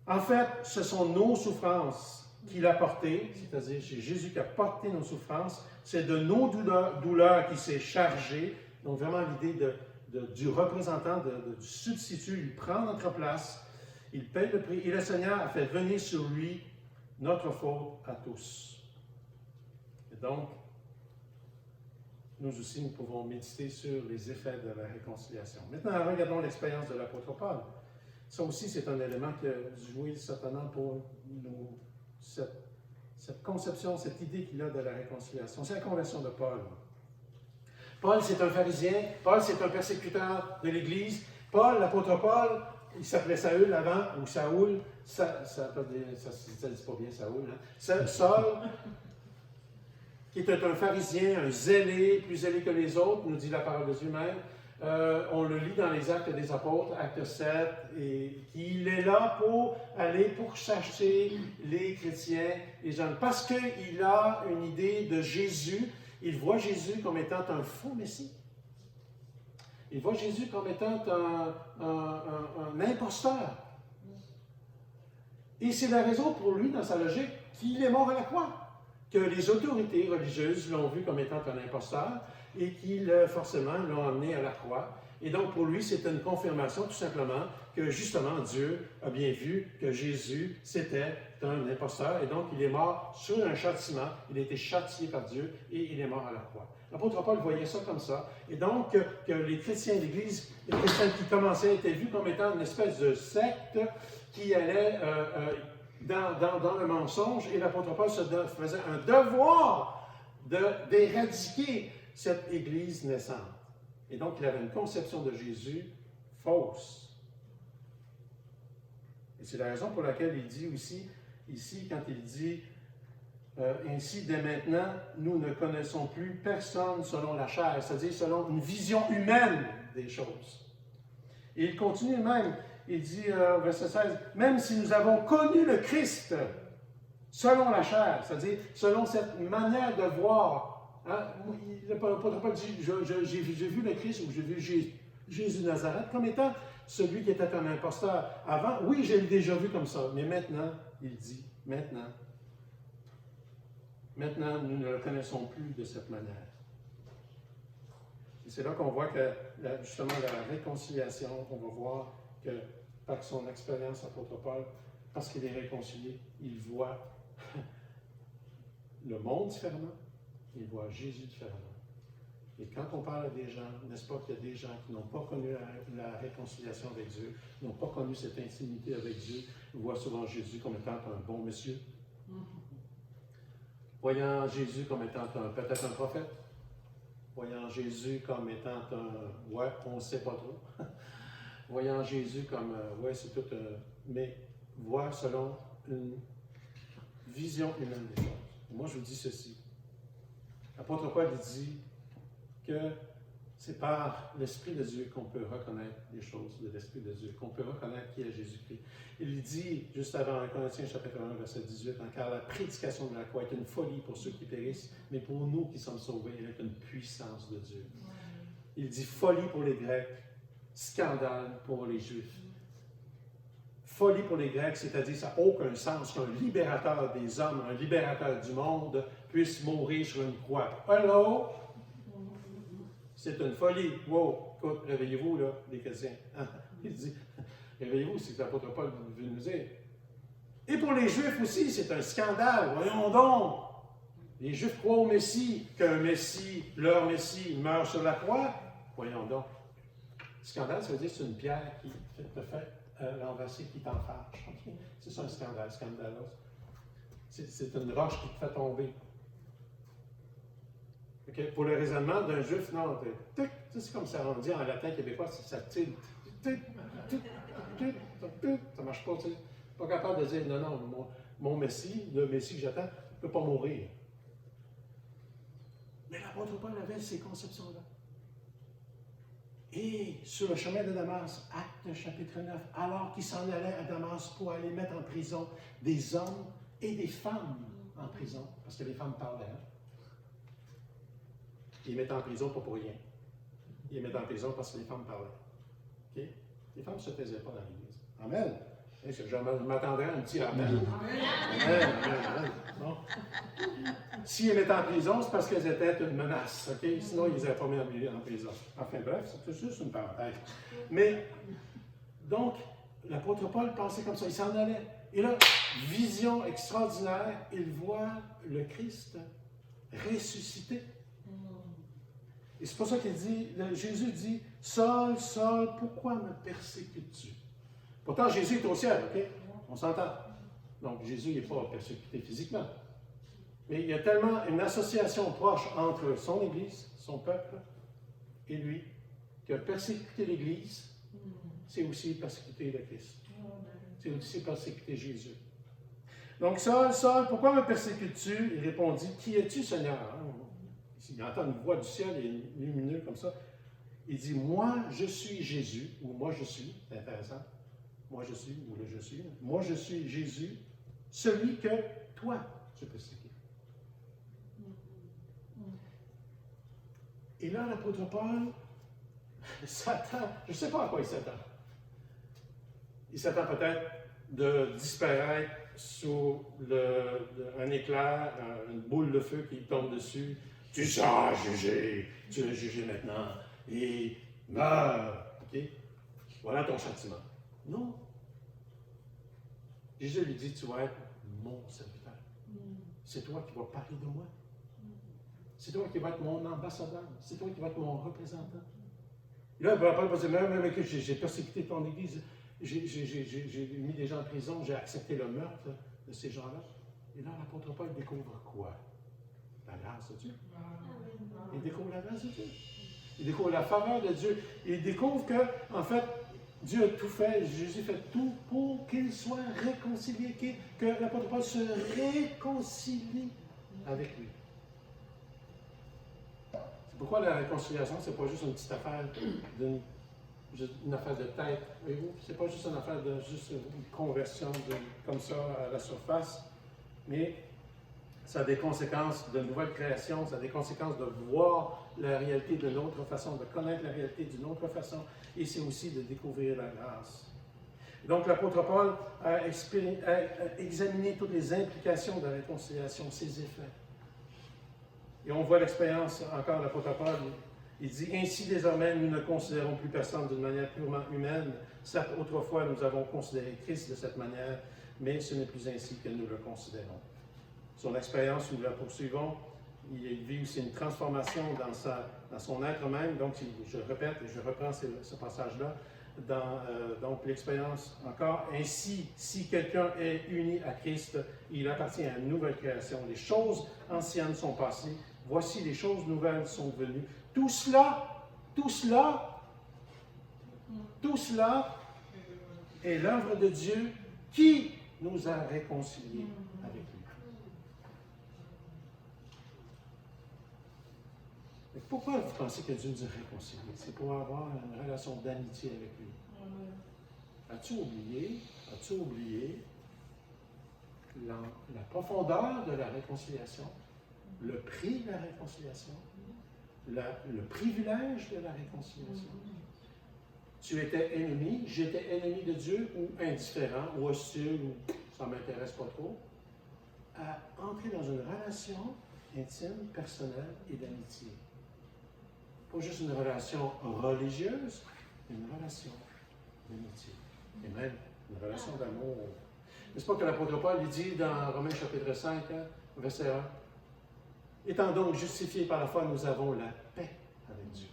En fait, ce sont nos souffrances qu'il a portées, c'est-à-dire c'est Jésus qui a porté nos souffrances, c'est de nos douleurs qu'il s'est chargé. Donc vraiment l'idée du représentant, du substitut, il prend notre place, il paie le prix, et le Seigneur a fait venir sur lui notre faute à tous. Et donc, nous aussi, nous pouvons méditer sur les effets de la réconciliation. Maintenant, regardons l'expérience de l'apôtre Paul. Ça aussi, c'est un élément qui a joué certainement pour nous, cette conception, cette idée qu'il a de la réconciliation. C'est la conversion de Paul. Paul, c'est un pharisien. Paul, c'est un persécuteur de l'Église. Paul, l'apôtre Paul, il s'appelait Saül avant, ou Saoul, ça ne dit pas bien Saoul, hein? Saul, qui était un pharisien, un zélé, plus zélé que les autres, nous dit la parole de Dieu même. On le lit dans les Actes des Apôtres, Acte 7, et qu'il est là pour aller pourchasser les chrétiens, les gens, parce qu'il a une idée de Jésus. Il voit Jésus comme étant un faux Messie. Il voit Jésus comme étant un imposteur. Et c'est la raison pour lui, dans sa logique, qu'il est mort à la croix. Que les autorités religieuses l'ont vu comme étant un imposteur et qu'ils, forcément, l'ont emmené à la croix. Et donc, pour lui, c'est une confirmation, tout simplement, que justement, Dieu a bien vu que Jésus, c'était un imposteur. Et donc, il est mort sur un châtiment. Il a été châtié par Dieu et il est mort à la croix. L'apôtre Paul voyait ça comme ça. Et donc, que les chrétiens de l'Église, les chrétiens qui commençaient, étaient vus comme étant une espèce de secte qui allait dans le mensonge. Et l'apôtre Paul se faisait un devoir d'éradiquer cette Église naissante. Et donc, il avait une conception de Jésus fausse. Et c'est la raison pour laquelle il dit aussi, ici, quand il dit ainsi, dès maintenant, nous ne connaissons plus personne selon la chair, c'est-à-dire selon une vision humaine des choses. Et il continue même, il dit, verset 16, même si nous avons connu le Christ selon la chair, c'est-à-dire selon cette manière de voir, hein, l'apôtre Paul dit, j'ai vu le Christ ou j'ai vu Jésus de Nazareth comme étant celui qui était un imposteur. Avant, oui, j'ai déjà vu comme ça, mais maintenant, il dit, maintenant, nous ne le connaissons plus de cette manière. Et c'est là qu'on voit que, justement, la réconciliation, on va voir que, par son expérience, l'apôtre Paul, parce qu'il est réconcilié, il voit le monde différemment, il voit Jésus différemment. Et quand on parle à des gens, n'est-ce pas qu'il y a des gens qui n'ont pas connu la réconciliation avec Dieu, qui n'ont pas connu cette intimité avec Dieu, voient souvent Jésus comme étant un bon monsieur. Voyant Jésus comme étant peut-être un prophète, voyant Jésus comme étant ouais, on ne sait pas trop, voyant Jésus comme, ouais, c'est tout, mais voit selon une vision humaine des choses. Et moi, je vous dis ceci. L'apôtre Paul dit que c'est par l'Esprit de Dieu qu'on peut reconnaître les choses de l'Esprit de Dieu, qu'on peut reconnaître qui est Jésus-Christ. Il dit, juste avant, 1 Corinthiens chapitre 1, verset 18, « Car la prédication de la croix est une folie pour ceux qui périssent, mais pour nous qui sommes sauvés, elle est une puissance de Dieu. » Il dit folie pour les Grecs, scandale pour les Juifs. Folie pour les Grecs, c'est-à-dire ça n'a aucun sens qu'un libérateur des hommes, un libérateur du monde, puisse mourir sur une croix. Hello? C'est une folie. Wow! Écoute, réveillez-vous, là, les chrétiens. Il dit, réveillez-vous, c'est ce que l'apôtre Paul veut nous dire. Et pour les Juifs aussi, c'est un scandale. Voyons donc! Les Juifs croient au Messie, qu'un Messie, leur Messie, meurt sur la croix. Voyons donc. Scandale, ça veut dire que c'est une pierre qui te fait renverser, qui t'enfarge. Okay? C'est ça un scandale, scandalos. C'est une roche qui te fait tomber. Okay? Pour le raisonnement d'un Juif, non, c'est comme ça, on dit en latin québécois, ça tilte. Ça ne marche pas, tu sais. Pas capable de dire, non, mon Messie, le Messie que j'attends, ne peut pas mourir. Mais l'apôtre Paul avait ces conceptions-là. Et sur le chemin de Damas, Acte chapitre 9, alors qu'il s'en allait à Damas pour aller mettre en prison des hommes et des femmes en prison, parce que les femmes parlaient. Hein? Ils les mettaient en prison pas pour rien. Ils les mettaient en prison parce que les femmes parlaient. Okay? Les femmes ne se taisaient pas dans l'Église. Amen. Je m'attendais à un petit amen. Amen. Bon. S'ils les mettaient en prison, c'est parce qu'elles étaient une menace. Okay? Sinon, ils ne les avaient pas mis en prison. Enfin bref, c'est juste une parenthèse. Mais, donc, l'apôtre Paul pensait comme ça. Il s'en allait. Et là, vision extraordinaire, il voit le Christ ressuscité. Et c'est pour ça qu'il dit, Jésus dit, « Saul, Saul, pourquoi me persécutes-tu? » Pourtant, Jésus est au ciel, OK? On s'entend. Donc, Jésus n'est pas persécuté physiquement. Mais il y a tellement une association proche entre son Église, son peuple, et lui, qui a persécuté l'Église, c'est aussi persécuter le Christ. C'est aussi persécuter Jésus. Donc, Saul, pourquoi me persécutes-tu? Il répondit, qui es-tu, Seigneur? Il entend une voix du ciel, il est lumineux comme ça. Il dit, moi, je suis Jésus, ou moi, je suis, c'est intéressant. Moi, je suis, ou le je suis. Moi, je suis Jésus, celui que toi, tu persécutes. Et là, l'apôtre Paul s'attend, je ne sais pas à quoi il s'attend. Il s'attend peut-être de disparaître sous un éclair, une boule de feu qui tombe dessus. Tu seras jugé, tu es jugé maintenant, et meurs. OK? Voilà ton châtiment. Non. Jésus lui dit, tu vas être mon serviteur. C'est toi qui vas parler de moi. C'est toi qui vas être mon ambassadeur. C'est toi qui vas être mon représentant. Et là, Paul va dire, mais que j'ai persécuté ton Église, j'ai mis des gens en prison, j'ai accepté le meurtre de ces gens-là. Et là, l'apôtre Paul découvre quoi? La grâce de Dieu. Il découvre la grâce de Dieu. Il découvre la faveur de Dieu. Il découvre que, en fait, Dieu a tout fait, Jésus fait tout pour qu'il soit réconcilié, que l'apôtre Paul se réconcilie avec lui. C'est pourquoi la réconciliation, c'est pas juste une petite affaire, une affaire de tête. C'est pas juste une affaire de juste une conversion comme ça à la surface, mais ça a des conséquences de nouvelle création, ça a des conséquences de voir la réalité d'une autre façon, de connaître la réalité d'une autre façon, et c'est aussi de découvrir la grâce. Donc, l'apôtre Paul a examiné toutes les implications de la réconciliation, ses effets. Et on voit l'expérience encore de l'apôtre Paul. Il dit, ainsi désormais, nous ne considérons plus personne d'une manière purement humaine. Certes, autrefois, nous avons considéré Christ de cette manière, mais ce n'est plus ainsi que nous le considérons. Son expérience, nous la poursuivons. Il vit aussi une transformation dans son être même. Donc, je répète et je reprends ce passage-là. Donc, l'expérience encore. Ainsi, si quelqu'un est uni à Christ, il appartient à une nouvelle création. Les choses anciennes sont passées. Voici, les choses nouvelles sont venues. Tout cela est l'œuvre de Dieu qui nous a réconciliés avec lui. Mais pourquoi vous pensez que Dieu nous a réconciliés? C'est pour avoir une relation d'amitié avec lui. As-tu oublié la profondeur de la réconciliation, le prix de la réconciliation, le privilège de la réconciliation? Tu étais ennemi, j'étais ennemi de Dieu, ou indifférent, ou hostile, ou ça ne m'intéresse pas trop, à entrer dans une relation intime, personnelle et d'amitié. Pas juste une relation religieuse, une relation d'amitié. Et même une relation d'amour. N'est-ce pas que l'apôtre Paul lui dit dans Romains chapitre 5, verset 1, « Étant donc justifiés par la foi, nous avons la paix avec Dieu. »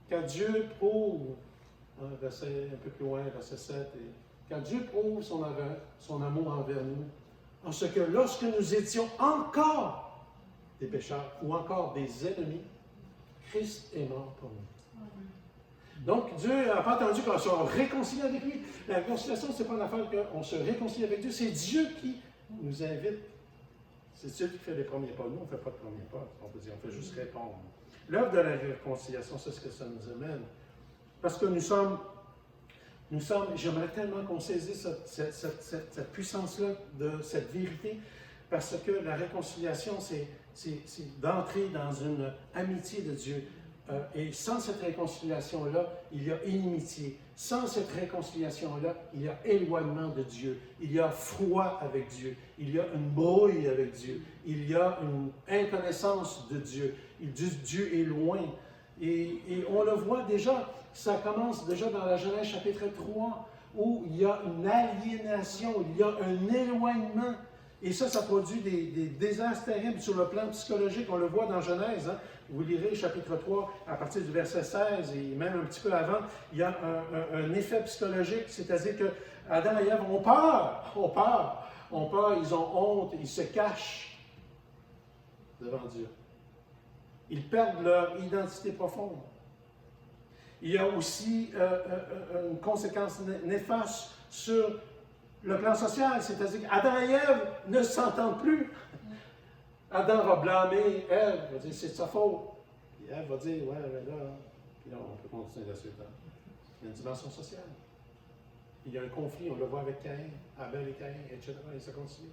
Car Dieu prouve, verset un peu plus loin, verset 7, car Dieu prouve son amour envers nous, en ce que lorsque nous étions encore des pécheurs ou encore des ennemis, Christ est mort pour nous. Donc, Dieu n'a pas attendu qu'on soit réconcilié avec lui. La réconciliation, ce n'est pas une affaire qu'on se réconcilie avec Dieu, c'est Dieu qui nous invite. C'est Dieu qui fait les premiers pas. Nous, on ne fait pas de premiers pas, on peut dire, on fait juste répondre. L'œuvre de la réconciliation, c'est ce que ça nous amène. Parce que nous sommes, j'aimerais tellement qu'on saisisse cette puissance-là, de cette vérité, parce que la réconciliation, c'est d'entrer dans une amitié de Dieu. Et sans cette réconciliation-là, il y a inimitié. Sans cette réconciliation-là, il y a éloignement de Dieu. Il y a froid avec Dieu. Il y a une brouille avec Dieu. Il y a une inconnaissance de Dieu. Dieu est loin. Et on le voit déjà, ça commence déjà dans la Genèse chapitre 3, où il y a une aliénation, il y a un éloignement. Et ça produit des désastres terribles sur le plan psychologique. On le voit dans Genèse. Hein? Vous lirez chapitre 3 à partir du verset 16 et même un petit peu avant. Il y a un effet psychologique, c'est-à-dire que Adam et Ève ont peur, ils ont honte, ils se cachent devant Dieu. Ils perdent leur identité profonde. Il y a aussi une conséquence néfaste sur le plan social, c'est-à-dire qu'Adam et Ève ne s'entendent plus. Adam va blâmer Ève, va dire c'est de sa faute. Puis Ève va dire ouais, mais là, puis là, on peut continuer là-dessus. Il y a une dimension sociale. Il y a un conflit, on le voit avec Caïn, Abel et Caïn, etc. Et ça continue.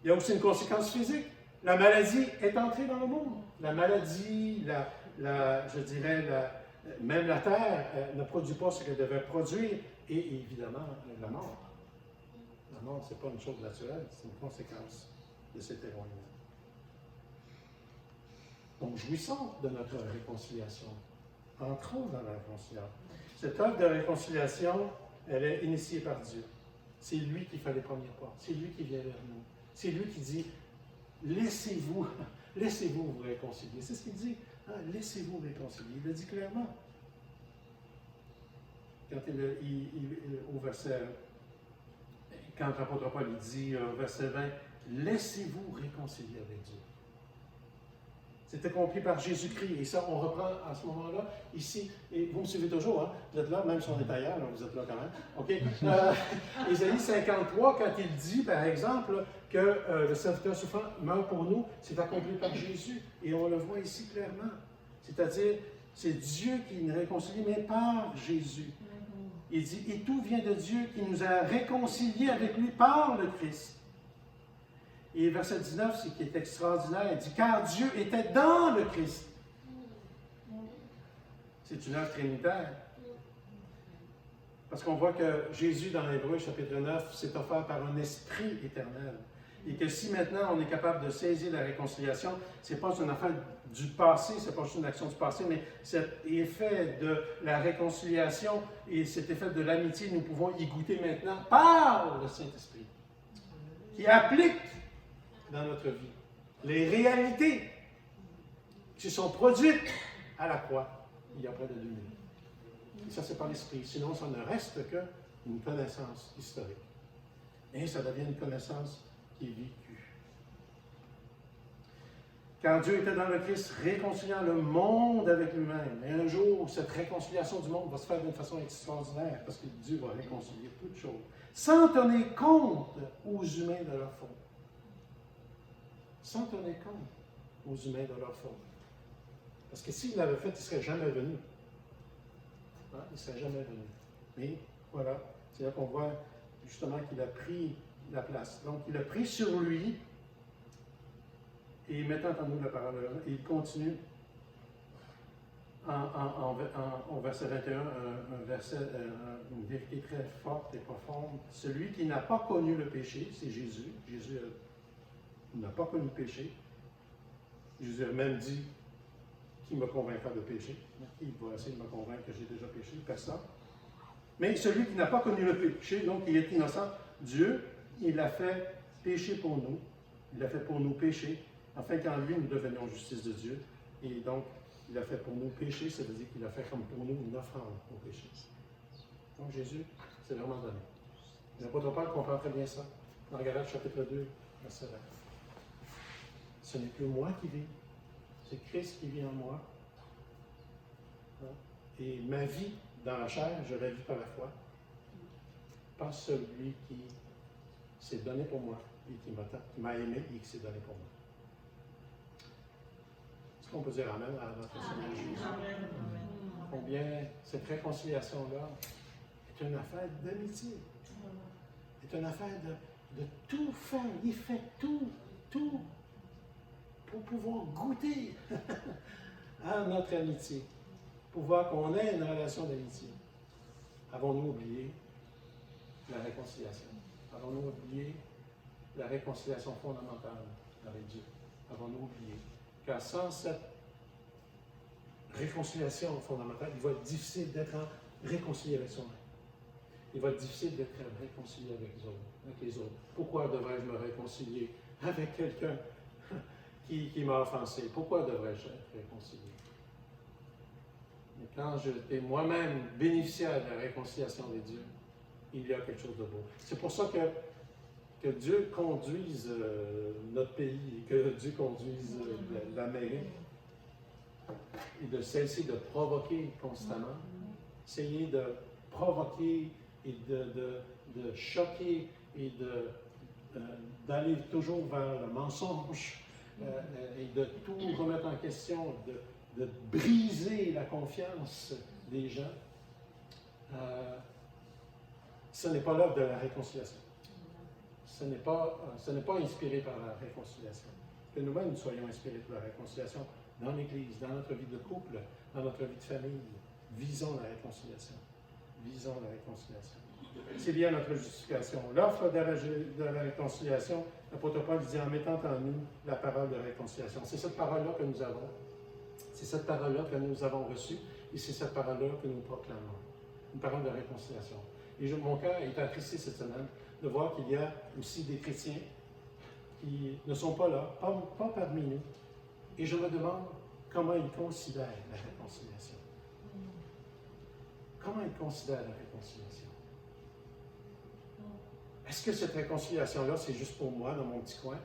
Il y a aussi une conséquence physique. La maladie est entrée dans le monde. La maladie, je dirais, même la terre ne produit pas ce qu'elle devait produire. Et évidemment, la mort. La mort, ce n'est pas une chose naturelle, c'est une conséquence de cet éloignement. Donc, jouissons de notre réconciliation. Entrons dans la réconciliation. Cette œuvre de réconciliation, elle est initiée par Dieu. C'est lui qui fait les premiers pas. C'est lui qui vient vers nous. C'est lui qui dit, laissez-vous vous réconcilier. C'est ce qu'il dit. Hein? Laissez-vous réconcilier. Il le dit clairement. Quand quand l'apôtre Paul dit au verset 20, laissez-vous réconcilier avec Dieu. C'était compris par Jésus-Christ. Et ça, on reprend à ce moment-là, ici. Et vous me suivez toujours, hein? Vous êtes là, même si on est ailleurs, vous êtes là quand même. OK? Ésaïe 53, quand il dit, par exemple, que le serviteur souffrant meurt pour nous, c'est accompli par Jésus. Et on le voit ici clairement. C'est-à-dire, c'est Dieu qui nous réconcilie, mais par Jésus. Il dit, et tout vient de Dieu qui nous a réconciliés avec lui par le Christ. Et verset 19, ce qui est extraordinaire, il dit, car Dieu était dans le Christ. C'est une œuvre trinitaire. Parce qu'on voit que Jésus, dans l'Hébreu, chapitre 9, s'est offert par un esprit éternel. Et que si maintenant on est capable de saisir la réconciliation, ce n'est pas une affaire du passé, ce n'est pas juste une action du passé, mais cet effet de la réconciliation et cet effet de l'amitié, nous pouvons y goûter maintenant par le Saint-Esprit, qui applique dans notre vie les réalités qui sont produites à la croix il y a près de 2000 ans. Et ça, c'est par l'Esprit. Sinon, ça ne reste qu'une connaissance historique. Et ça devient une connaissance qui est vécue. Car Dieu était dans le Christ, réconciliant le monde avec lui-même. Et un jour, cette réconciliation du monde va se faire d'une façon extraordinaire, parce que Dieu va réconcilier toutes choses, sans tenir compte aux humains de leur faute. Sans tenir compte aux humains de leur faute. Parce que s'il l'avait fait, il ne serait jamais venu. Hein? Il ne serait jamais venu. Mais voilà, c'est là qu'on voit justement qu'il a pris la place. Donc, il a pris sur lui, et mettant en nous la parole, il continue au verset 21, une vérité très forte et profonde. Celui qui n'a pas connu le péché, c'est Jésus. Jésus n'a pas connu le péché. Jésus a même dit, qui me convaincra de péché? Qui va essayer de me convaincre que j'ai déjà péché? Personne. Mais celui qui n'a pas connu le péché, donc il est innocent, Dieu, il l'a fait pécher pour nous. Il l'a fait pour nous pécher, afin qu'en lui, nous devenions justice de Dieu. Et donc, il a fait pour nous pécher, ça veut dire qu'il a fait comme pour nous une offrande au péché. Donc, Jésus, c'est vraiment donné. L'apôtre Paul comprend très bien ça. Dans Galates chapitre 2, verset 20. Ce n'est plus moi qui vis, c'est Christ qui vit en moi. Et ma vie dans la chair, je la vis par la foi. Pas celui qui s'est donné pour moi et qui m'a aimé et qui s'est donné pour moi. Est-ce qu'on peut dire Amen à notre Seigneur Jésus? Combien cette réconciliation-là est une affaire d'amitié. C'est une affaire de tout faire. Il fait tout pour pouvoir goûter à notre amitié, pour voir qu'on ait une relation d'amitié. Avons-nous oublié la réconciliation? Avons-nous oublié la réconciliation fondamentale avec Dieu? Avons-nous oublié? Car sans cette réconciliation fondamentale, il va être difficile d'être réconcilié avec soi-même. Il va être difficile d'être réconcilié avec les autres. Pourquoi devrais-je me réconcilier avec quelqu'un qui m'a offensé? Pourquoi devrais-je être réconcilié? Mais quand j'étais moi-même bénéficiaire de la réconciliation des dieux, il y a quelque chose de beau. C'est pour ça que Dieu conduise notre pays, que Dieu conduise l'Amérique et de cesser de provoquer constamment. Essayer de provoquer et de choquer et d'aller toujours vers le mensonge et de tout remettre en question, de briser la confiance des gens. Ce n'est pas l'œuvre de la réconciliation. Ce n'est pas inspiré par la réconciliation. Que nous-mêmes nous soyons inspirés par la réconciliation dans l'Église, dans notre vie de couple, dans notre vie de famille. Visons la réconciliation. Visons la réconciliation. C'est lié à notre justification. L'offre de la réconciliation, l'apôtre Paul dit en mettant en nous la parole de réconciliation. C'est cette parole-là que nous avons. C'est cette parole-là que nous avons reçue et c'est cette parole-là que nous proclamons. Une parole de réconciliation. Et mon cœur est attristé cette semaine de voir qu'il y a aussi des chrétiens qui ne sont pas là, pas parmi nous. Et je me demande comment ils considèrent la réconciliation. Comment ils considèrent la réconciliation? Est-ce que cette réconciliation-là, c'est juste pour moi, dans mon petit coin,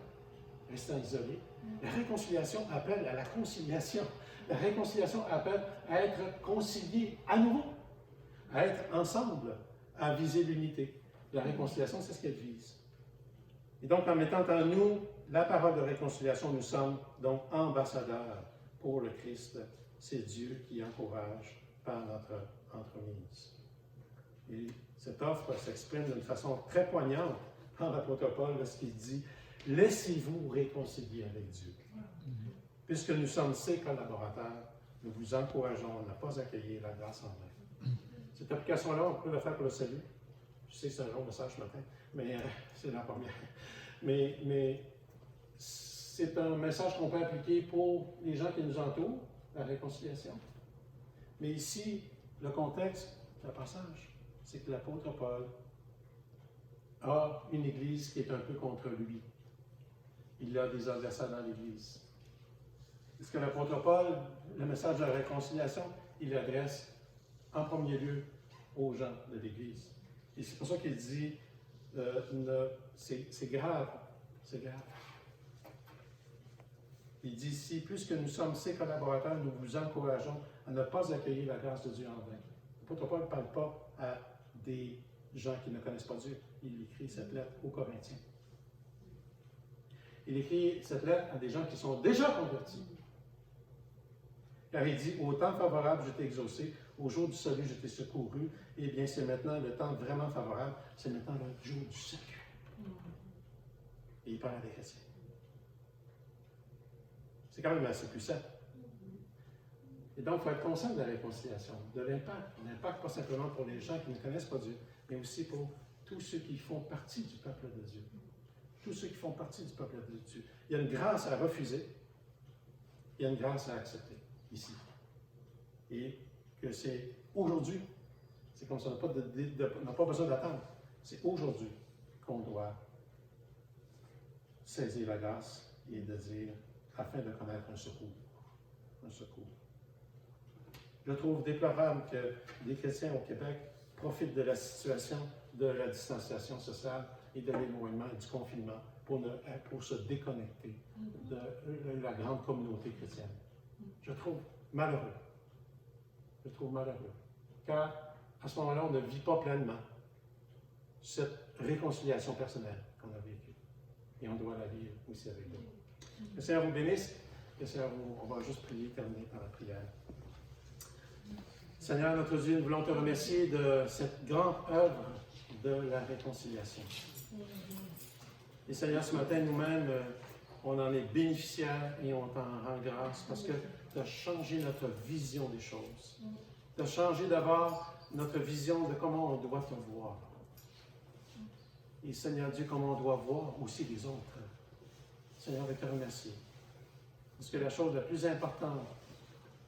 restant isolé? La réconciliation appelle à la conciliation. La réconciliation appelle à être concilié à nouveau, à être ensemble, à viser l'unité. La réconciliation, c'est ce qu'elle vise. Et donc, en mettant en nous la parole de réconciliation, nous sommes donc ambassadeurs pour le Christ. C'est Dieu qui encourage par notre entremise. Et cette offre s'exprime d'une façon très poignante dans l'apôtre Paul lorsqu'il dit « Laissez-vous réconcilier avec Dieu. » Puisque nous sommes ses collaborateurs, nous vous encourageons à ne pas accueillir la grâce en vain. Cette application-là, on peut la faire pour le salut. Je sais que c'est un long message ce matin, mais c'est la première. Mais c'est un message qu'on peut appliquer pour les gens qui nous entourent, la réconciliation. Mais ici, le contexte, le passage, c'est que l'apôtre Paul a une Église qui est un peu contre lui. Il a des adversaires dans l'Église. Est-ce que l'apôtre Paul, le message de la réconciliation, il l'adresse en premier lieu aux gens de l'Église. Et c'est pour ça qu'il dit, c'est grave, c'est grave. Il dit ici, puisque nous sommes ses collaborateurs, nous vous encourageons à ne pas accueillir la grâce de Dieu en vain. L'apôtre Paul ne parle pas à des gens qui ne connaissent pas Dieu. Il écrit cette lettre aux Corinthiens. Il écrit cette lettre à des gens qui sont déjà convertis. Car il dit, au temps favorable, je t'ai exaucé, au jour du salut, je t'ai secouru. Eh bien, c'est maintenant le temps vraiment favorable, c'est maintenant le jour du salut. Et il parle à des chrétiens. C'est quand même assez puissant. Et donc, il faut être conscient de la réconciliation, de l'impact. L'impact pas simplement pour les gens qui ne connaissent pas Dieu, mais aussi pour tous ceux qui font partie du peuple de Dieu. Tous ceux qui font partie du peuple de Dieu. Il y a une grâce à refuser, il y a une grâce à accepter, ici. Et que c'est aujourd'hui, c'est comme ça, on n'a pas besoin d'attendre. C'est aujourd'hui qu'on doit saisir la grâce et de dire, afin de connaître un secours. Un secours. Je trouve déplorable que des chrétiens au Québec profitent de la situation de la distanciation sociale et de l'éloignement et du confinement pour se déconnecter de la grande communauté chrétienne. Je trouve malheureux. Je trouve malheureux. Car à ce moment-là, on ne vit pas pleinement cette réconciliation personnelle qu'on a vécue. Et on doit la vivre aussi avec nous. Que le Seigneur vous bénisse. Que le Seigneur on va juste prier, terminer par la prière. Seigneur, notre Dieu, nous voulons te remercier de cette grande œuvre de la réconciliation. Et Seigneur, ce matin, nous-mêmes, on en est bénéficiaires et on t'en rend grâce parce que tu as changé notre vision des choses. Tu as changé d'abord notre vision de comment on doit te voir. Et Seigneur Dieu, comment on doit voir aussi les autres. Seigneur, je te remercie. Parce que la chose la plus importante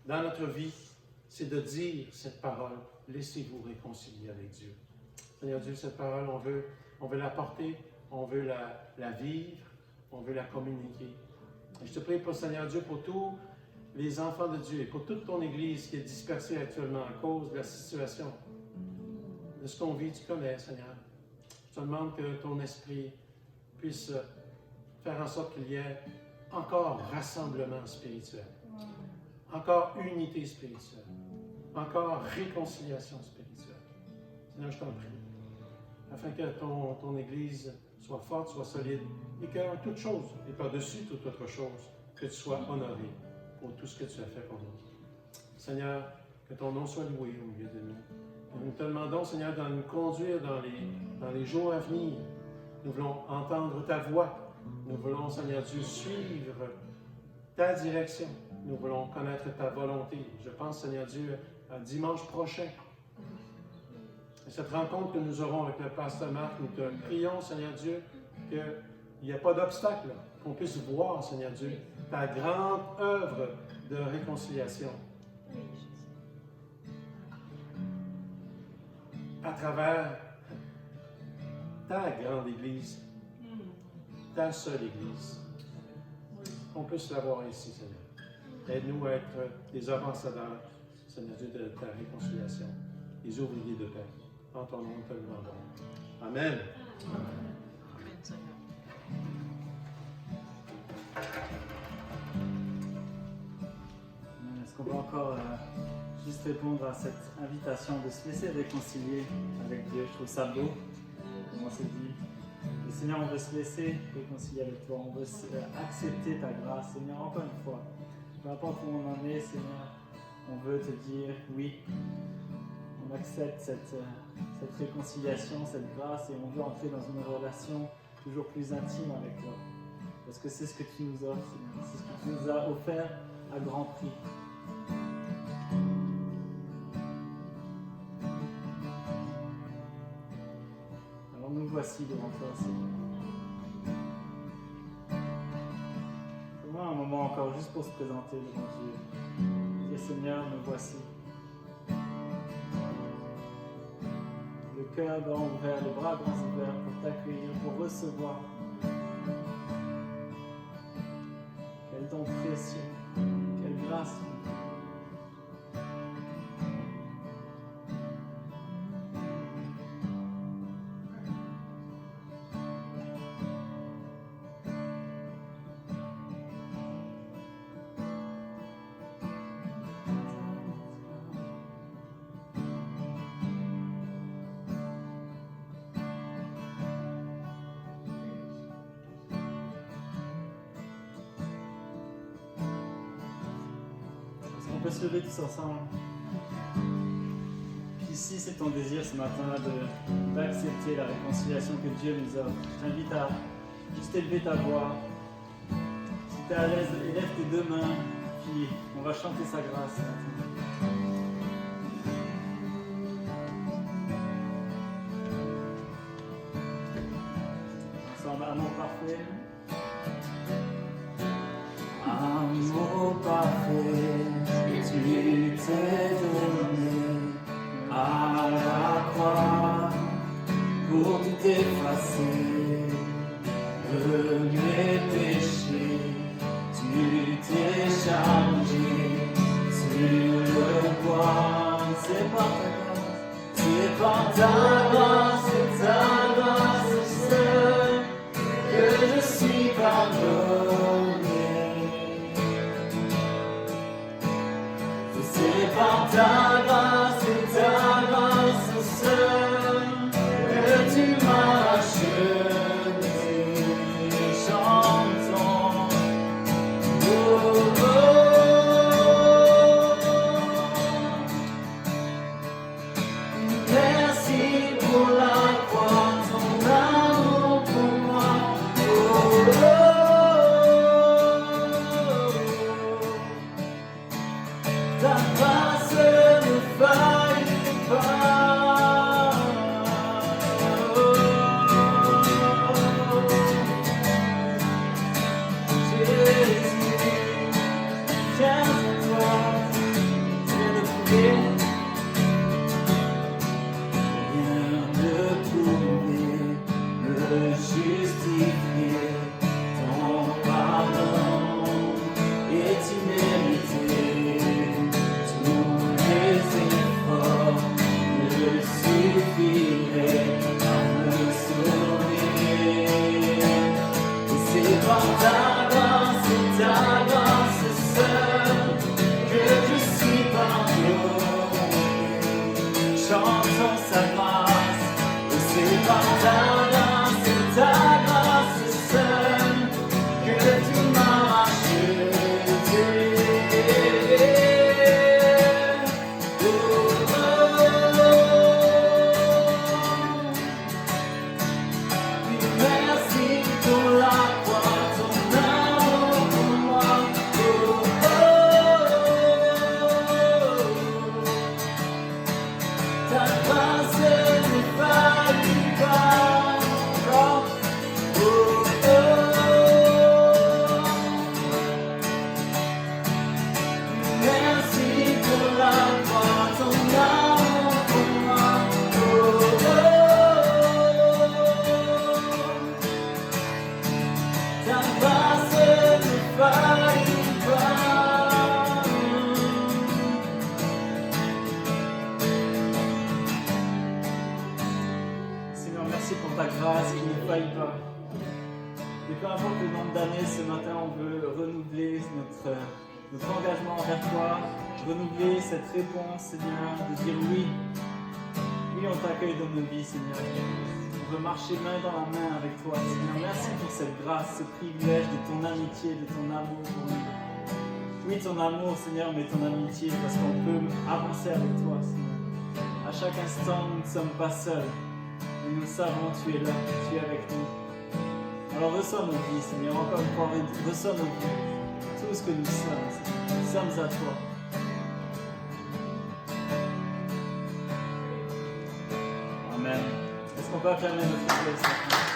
dans notre vie, c'est de dire cette parole. Laissez-vous réconcilier avec Dieu. Seigneur Dieu, cette parole, on veut la porter, on veut la vivre, on veut la communiquer. Et je te prie, pour Seigneur Dieu, pour tous les enfants de Dieu et pour toute ton Église qui est dispersée actuellement à cause de la situation, de ce qu'on vit, tu connais, Seigneur. Je te demande que ton esprit puisse faire en sorte qu'il y ait encore rassemblement spirituel. encore unité spirituelle, encore réconciliation spirituelle. Seigneur, je t'en prie, afin que ton Église soit forte, soit solide, et qu'en toute chose, et par-dessus toute autre chose, que tu sois honoré pour tout ce que tu as fait pour nous. Seigneur, que ton nom soit loué au milieu de nous. Nous te demandons, Seigneur, de nous conduire dans les jours à venir. Nous voulons entendre ta voix. Nous voulons, Seigneur Dieu, suivre ta direction. Nous voulons connaître ta volonté. Je pense, Seigneur Dieu, à dimanche prochain. Et cette rencontre que nous aurons avec le pasteur Marc, nous te prions, Seigneur Dieu, qu'il n'y ait pas d'obstacle, qu'on puisse voir, Seigneur Dieu, ta grande œuvre de réconciliation à travers ta grande Église, ta seule Église. Qu'on puisse la voir ici, Seigneur. Aide-nous à être des ambassadeurs, Seigneur Dieu, de ta réconciliation, des ouvriers de paix. En ton nom, nous te le demandons. Amen. Amen, Seigneur. Est-ce qu'on peut encore juste répondre à cette invitation de se laisser réconcilier avec Dieu? Je trouve ça beau, comme on s'est dit. Et Seigneur, on veut se laisser réconcilier avec toi, on veut accepter ta grâce. Seigneur, encore une fois, peu importe où on en est, Seigneur, on veut te dire oui. On accepte cette réconciliation, cette grâce, et on veut entrer dans une relation toujours plus intime avec toi. Parce que c'est ce que tu nous offres, Seigneur. C'est ce que tu nous as offert à grand prix. Alors nous voici devant toi, Seigneur. Comment un moment encore juste pour se présenter devant Dieu. Dire Seigneur, nous voici. Le cœur grand ouvert, les bras grands ouverts pour t'accueillir, pour recevoir. Quel don précieux, quelle grâce. On peut se lever tous ensemble. Puis si c'est ton désir ce matin d'accepter la réconciliation que Dieu nous offre, je t'invite à juste élever ta voix. Si tu es à l'aise, élève tes deux mains, puis on va chanter sa grâce ce matin. Ensemble, amour parfait. Amour parfait. Tu t'es donné à la croix pour tout effacer de mes péchés. Tu t'es chargé sur le bois. C'est par ta grâce, c'est par ta grâce seule que je suis pardonné. C'est par ta grâce seule que tu m'as acheté. Chantons. Oh, oh. Merci pour la croix, ton amour pour moi. Oh, oh. Ta grâce ne faillit pas. Jésus, viens à toi, viens de prouver, viens de prouver, me justifier. Ton pardon est immérité. C'est par ta grâce seule que dernier, ce matin, on veut renouveler notre engagement envers toi, renouveler cette réponse, Seigneur, de dire oui. Oui, on t'accueille dans nos vies, Seigneur. On veut marcher main dans la main avec toi, Seigneur. Merci pour cette grâce, ce privilège de ton amitié, de ton amour pour nous. Oui, ton amour, Seigneur, mais ton amitié, parce qu'on peut avancer avec toi, Seigneur. À chaque instant, nous ne sommes pas seuls. Et nous savons, tu es là, tu es avec nous. Alors reçois nos vies, Seigneur, encore une fois, reçois nos vies, tout ce que nous sommes, Seigneur. Nous sommes à toi. Amen. Est-ce qu'on peut acclamer notre Dieu ce matin?